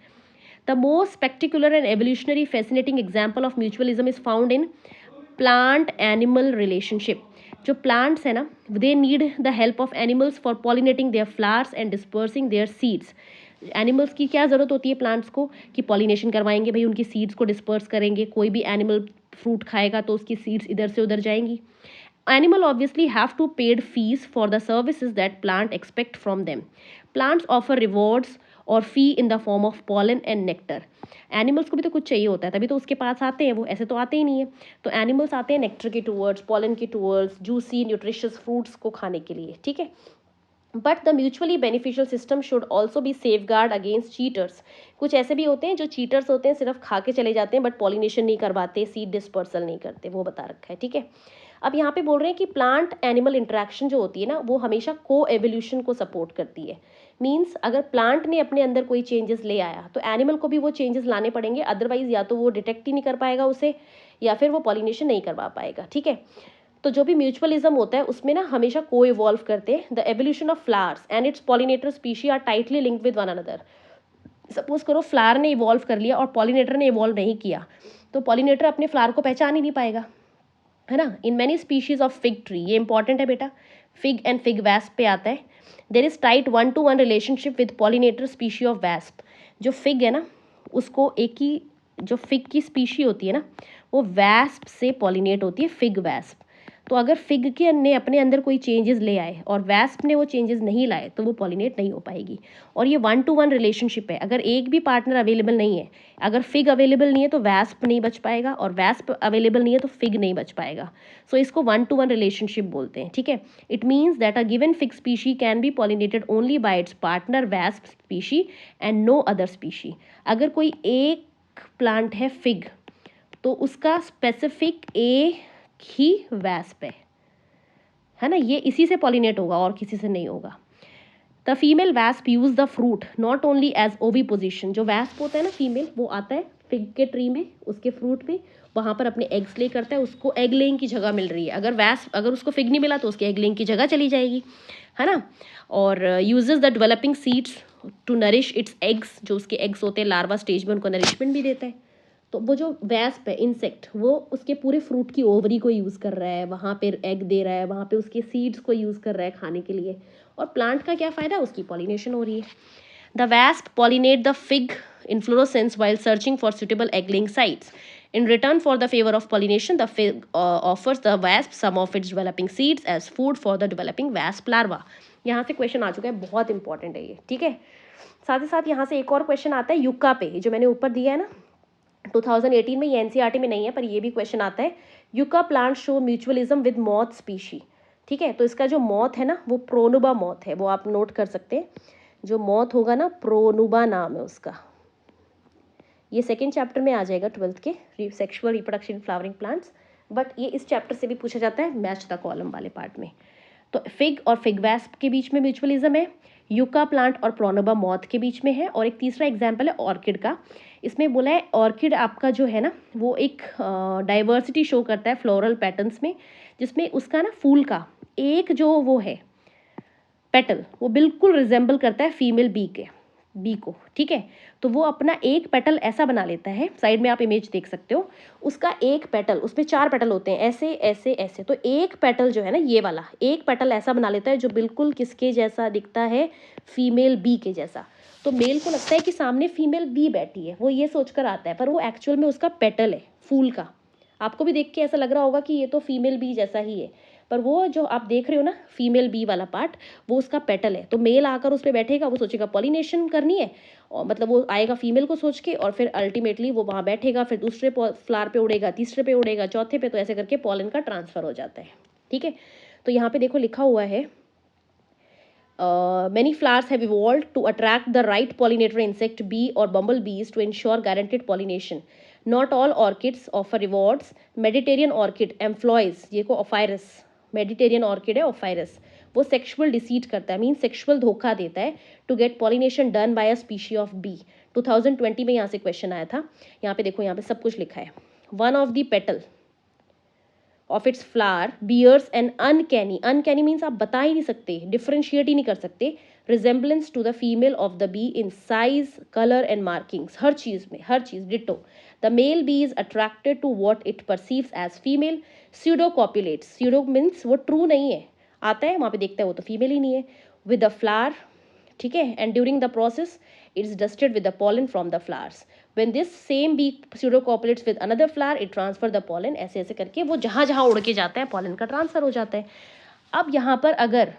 The most spectacular and evolutionary fascinating example of mutualism is found in plant animal relationship. जो प्लांट्स है ना, they need the help of animals for pollinating their flowers and dispersing their seeds. Animals की क्या ज़रूरत होती है प्लांट्स को, कि पॉलिनेशन करवाएंगे भाई, उनकी सीड्स को डिस्पर्स करेंगे, कोई भी एनिमल फ्रूट खाएगा तो उसकी सीड्स इधर से उधर जाएंगी। Animal obviously have to paid fees for the services that plant expect from them. Plants offer rewards or fee in the form of pollen and nectar. Animals को भी तो कुछ चाहिए होता है, तभी तो उसके पास आते हैं, वो ऐसे तो आते ही नहीं है। तो एनिमल्स आते हैं नेक्टर के टूवर्ड्स, पॉलन के टूवर्ड्स, जूसी न्यूट्रिशियस फ्रूट्स को खाने के लिए, ठीक है। But the mutually beneficial system should also be safe guard against cheaters. कुछ ऐसे भी होते हैं जो चीटर्स होते हैं, सिर्फ खा के चले जाते हैं बट पॉलिनेशन नहीं करवाते, सीड डिस्पर्सल नहीं करते, वो बता रखा है, ठीक है। अब यहाँ पे बोल रहे हैं कि प्लांट एनिमल इंटरेक्शन जो होती है ना, वो हमेशा को एवोल्यूशन को सपोर्ट करती है। मीन्स अगर प्लांट ने अपने अंदर कोई चेंजेस ले आया तो एनिमल को भी वो चेंजेस लाने पड़ेंगे, अदरवाइज या तो वो डिटेक्ट ही नहीं कर पाएगा उसे, या फिर वो पॉलिनेशन नहीं करवा पाएगा, ठीक है। तो जो भी म्यूचुअलिज्म होता है उसमें ना हमेशा को इवॉल्व करते हैं। The evolution of flowers and its pollinator species are tightly linked with one another. Suppose करो फ्लावर ने इवॉल्व कर लिया और पॉलिनेटर ने इवॉल्व नहीं किया, तो पॉलिनेटर अपने फ्लावर को पहचान ही नहीं पाएगा, है ना। In many species of fig tree, ये इंपॉर्टेंट है बेटा, फिग एंड फिग वैस्प पे आता है। There is tight 1-to-1 relationship with pollinator species of wasp. जो फिग है ना, उसको एक ही जो फिग की स्पीशी होती है ना, वो वैस्प से पॉलिनेट होती है, फिग वैस्प। तो अगर फिग के ने अपने अंदर कोई चेंजेस ले आए और वैस्प ने वो चेंजेस नहीं लाए तो वो पॉलिनेट नहीं हो पाएगी। और ये 1-to-1 रिलेशनशिप है, अगर एक भी पार्टनर अवेलेबल नहीं है, अगर फिग अवेलेबल नहीं है तो वैस्प नहीं बच पाएगा, और वैस्प अवेलेबल नहीं है तो फिग नहीं बच पाएगा। सो इसको 1-to-1 रिलेशनशिप बोलते हैं, ठीक है। It means that a given fig species can be pollinated only by its partner wasp species and no other species. अगर कोई एक प्लांट है फिग, तो उसका स्पेसिफिक एक ही वैस्प है ना, ये इसी से पॉलिनेट होगा और किसी से नहीं होगा। The female wasp use the fruit not only as oviposition. जो वैस्प होता है ना फीमेल, वो आता है फिग के ट्री में, उसके फ्रूट में, वहाँ पर अपने एग्स ले करता है, उसको एग लेइंग की जगह मिल रही है। अगर उसको फिग नहीं मिला तो उसके एग लेइंग की जगह चली जाएगी, है ना। और uses the developing seeds to nourish its eggs, जो उसके एग्स होते हैं लार्वा स्टेज में, उनको नरिशमेंट भी देता है। तो वो जो वैस्प है, इंसेक्ट, वो उसके पूरे फ्रूट की ओवरी को यूज़ कर रहा है, वहाँ पे एग दे रहा है, वहाँ पे उसके सीड्स को यूज़ कर रहा है खाने के लिए। और प्लांट का क्या फ़ायदा, उसकी पॉलिनेशन हो रही है। The wasp pollinate the fig inflorescence while searching for suitable egg-laying sites. In return for the favor of pollination, the fig offers the wasp some of its developing seeds as food for the developing wasp larva. यहाँ से क्वेश्चन आ चुका है, बहुत इंपॉर्टेंट है ये, ठीक है। साथ ही साथ यहाँ से एक और क्वेश्चन आता है युक्का पे, जो मैंने ऊपर दिया है ना 2018 में, ये एनसीईआरटी में नहीं है पर ये भी क्वेश्चन आता है। Yucca plant show mutualism with moth species, ठीक है। तो इसका जो मॉथ है ना वो प्रोनुबा मॉथ है, वो आप नोट कर सकते हैं। जो मॉथ होगा ना, प्रोनुबा नाम है उसका। ये सेकेंड चैप्टर में आ जाएगा 12th के, sexual reproduction in flowering plants, but ये इस चैप्टर से भी पूछा जाता है मैच द कॉलम वाले पार्ट में। तो फिग और फिग वैस्प के बीच में म्यूचुअलिज्म है, यूका प्लांट और प्रोनोबा मॉथ के बीच में है। और एक तीसरा एग्जाम्पल है ऑर्किड का। इसमें बोला है ऑर्किड आपका जो है ना वो एक डाइवर्सिटी शो करता है फ्लोरल पैटर्न्स में, जिसमें उसका ना फूल का एक जो वो है पेटल, वो बिल्कुल रिजेंबल करता है फीमेल बी को, ठीक है। तो वो अपना एक पेटल ऐसा बना लेता है, साइड में आप इमेज देख सकते हो, उसका एक पेटल, उसमें 4 पेटल होते हैं, ऐसे ऐसे ऐसे। तो एक पेटल जो है ना, ये वाला एक पेटल ऐसा बना लेता है जो बिल्कुल किसके जैसा दिखता है, फीमेल बी के जैसा। तो मेल को लगता है कि सामने फीमेल बी बैठी है, वो ये सोचकर आता है, पर वो एक्चुअल में उसका पेटल है फूल का। आपको भी देख के ऐसा लग रहा होगा कि ये तो फीमेल बी जैसा ही है, पर वो जो आप देख रहे हो ना फीमेल बी वाला पार्ट, वो उसका पेटल है। तो मेल आकर उस पर बैठेगा, वो सोचेगा पॉलिनेशन करनी है, और मतलब वो आएगा फीमेल को सोच के, और फिर अल्टीमेटली वो वहाँ बैठेगा, फिर दूसरे फ्लावर पे उड़ेगा, तीसरे पे उड़ेगा, चौथे पे, तो ऐसे करके पॉलन का ट्रांसफर हो जाता है, ठीक है। तो यहाँ पे देखो लिखा हुआ है many flowers have evolved to attract the right pollinator insect bee or bumblebees to ensure guaranteed pollination. Not all orchids offer rewards. Mediterranean orchid employs, ये को ऑफायरस, मेडिटेरियन ऑर्किड है ऑफायरस, वो सेक्सुअल डिसीट करता है, मीन सेक्सुअल धोखा देता है to get pollination done by a species of bee. 2020 में यहाँ से क्वेश्चन आया था। यहाँ पे देखो, यहाँ पे सब कुछ लिखा है। One of the petal of its flower bears an uncanny means आप बता ही नहीं सकते, डिफरेंशिएट ही नहीं कर सकते, resemblance to the female of the bee in size, color and markings, her cheese ditto. The male bee is attracted to what it perceives as female. Pseudo copulates, pseudo means वो true नहीं है, आता है वहाँ पे देखता है वो तो फीमेल ही नहीं है, with the flower, ठीक है, and during the process it is dusted with the pollen from the flowers. When this same bee pseudocopulates with another flower, it transfer the pollen, ऐसे ऐसे करके वो जहाँ जहाँ उड़ के जाता है pollen का ट्रांसफर हो जाता है। अब यहाँ पर अगर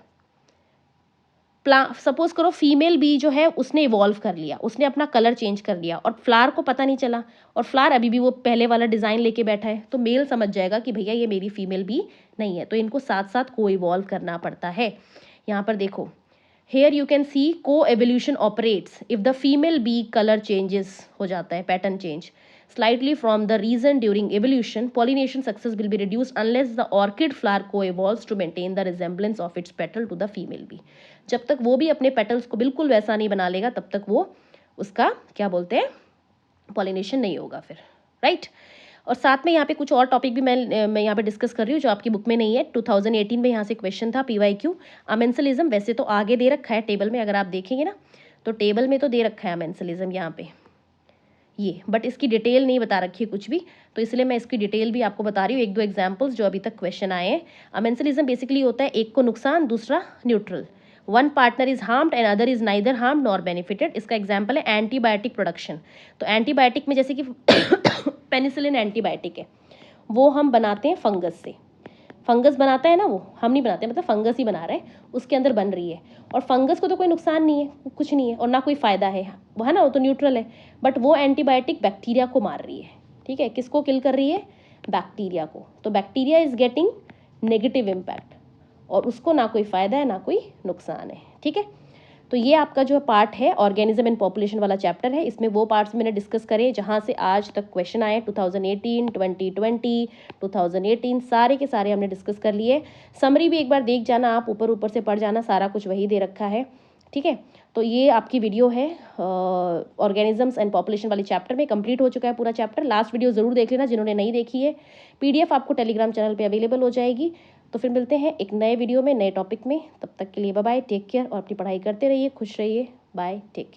सपोज करो फीमेल बी जो है उसने इवॉल्व कर लिया, उसने अपना कलर चेंज कर लिया, और फ्लावर को पता नहीं चला, और फ्लावर अभी भी वो पहले वाला डिज़ाइन लेके बैठा है, तो मेल समझ जाएगा कि भैया ये मेरी फीमेल बी नहीं है। तो इनको साथ साथ को इवॉल्व करना पड़ता है। यहाँ पर देखो, Here you can see co-evolution operates if the female bee color changes, हो जाता है pattern change slightly from the reason during evolution, pollination success will be reduced unless the orchid flower co-evolves to maintain the resemblance of its petal to the female bee. जब तक वो भी अपने petals को बिल्कुल वैसा नहीं बना लेगा, तब तक वो उसका क्या बोलते हैं pollination नहीं होगा फिर, right? और साथ में यहाँ पे कुछ और टॉपिक भी मैं यहाँ पे डिस्कस कर रही हूँ जो आपकी बुक में नहीं है। 2018 में यहाँ से क्वेश्चन था PYQ, अमेंसलिज्म। वैसे तो आगे दे रखा है टेबल में, अगर आप देखेंगे ना तो टेबल में तो दे रखा है अमेंसलिज्म यहाँ पे ये, बट इसकी डिटेल नहीं बता रखी है कुछ भी, तो इसलिए मैं इसकी डिटेल भी आपको बता रही हूँ। 1-2 एग्जाम्पल्स जो अभी तक क्वेश्चन आए हैं। अमेंसलिज्म बेसिकली होता है एक को नुकसान, दूसरा neutral. One partner is harmed and other is neither harmed nor benefited. इसका एग्जाम्पल है एंटीबायोटिक प्रोडक्शन। तो एंटीबायोटिक में जैसे कि पेनिसिलिन एंटीबायोटिक है, वो हम बनाते हैं फंगस से। फंगस बनाता है ना, वो हम नहीं बनाते, मतलब फंगस ही बना रहा है, उसके अंदर बन रही है। और फंगस को तो कोई नुकसान नहीं है, कुछ नहीं है, और ना कोई फ़ायदा है, वो है ना, वो तो न्यूट्रल है। बट वो एंटीबायोटिक बैक्टीरिया को मार रही है, ठीक है। किसको किल कर रही है? बैक्टीरिया को। तो bacteria is getting negative impact, और उसको ना कोई फ़ायदा है ना कोई नुकसान है, ठीक है। तो ये आपका जो पार्ट है ऑर्गेनिज्म एंड पॉपुलेशन वाला चैप्टर है। इसमें वो पार्ट्स मैंने डिस्कस करे जहाँ से आज तक क्वेश्चन आए। 2018, 2020, 2018 सारे के सारे हमने डिस्कस कर लिए। समरी भी एक बार देख जाना आप, ऊपर ऊपर से पढ़ जाना, सारा कुछ वही दे रखा है। ठीक है। तो ये आपकी वीडियो है ऑर्गेनिजम्स एंड पॉपुलेशन वाले चैप्टर में, कंप्लीट हो चुका है पूरा चैप्टर। लास्ट वीडियो ज़रूर देख लेना जिन्होंने नहीं देखी है। पीडीएफ आपको टेलीग्राम चैनल पे अवेलेबल हो जाएगी। तो फिर मिलते हैं एक नए वीडियो में, नए टॉपिक में। तब तक के लिए बाय बाय, टेक केयर, और अपनी पढ़ाई करते रहिए, खुश रहिए। Bye, take care.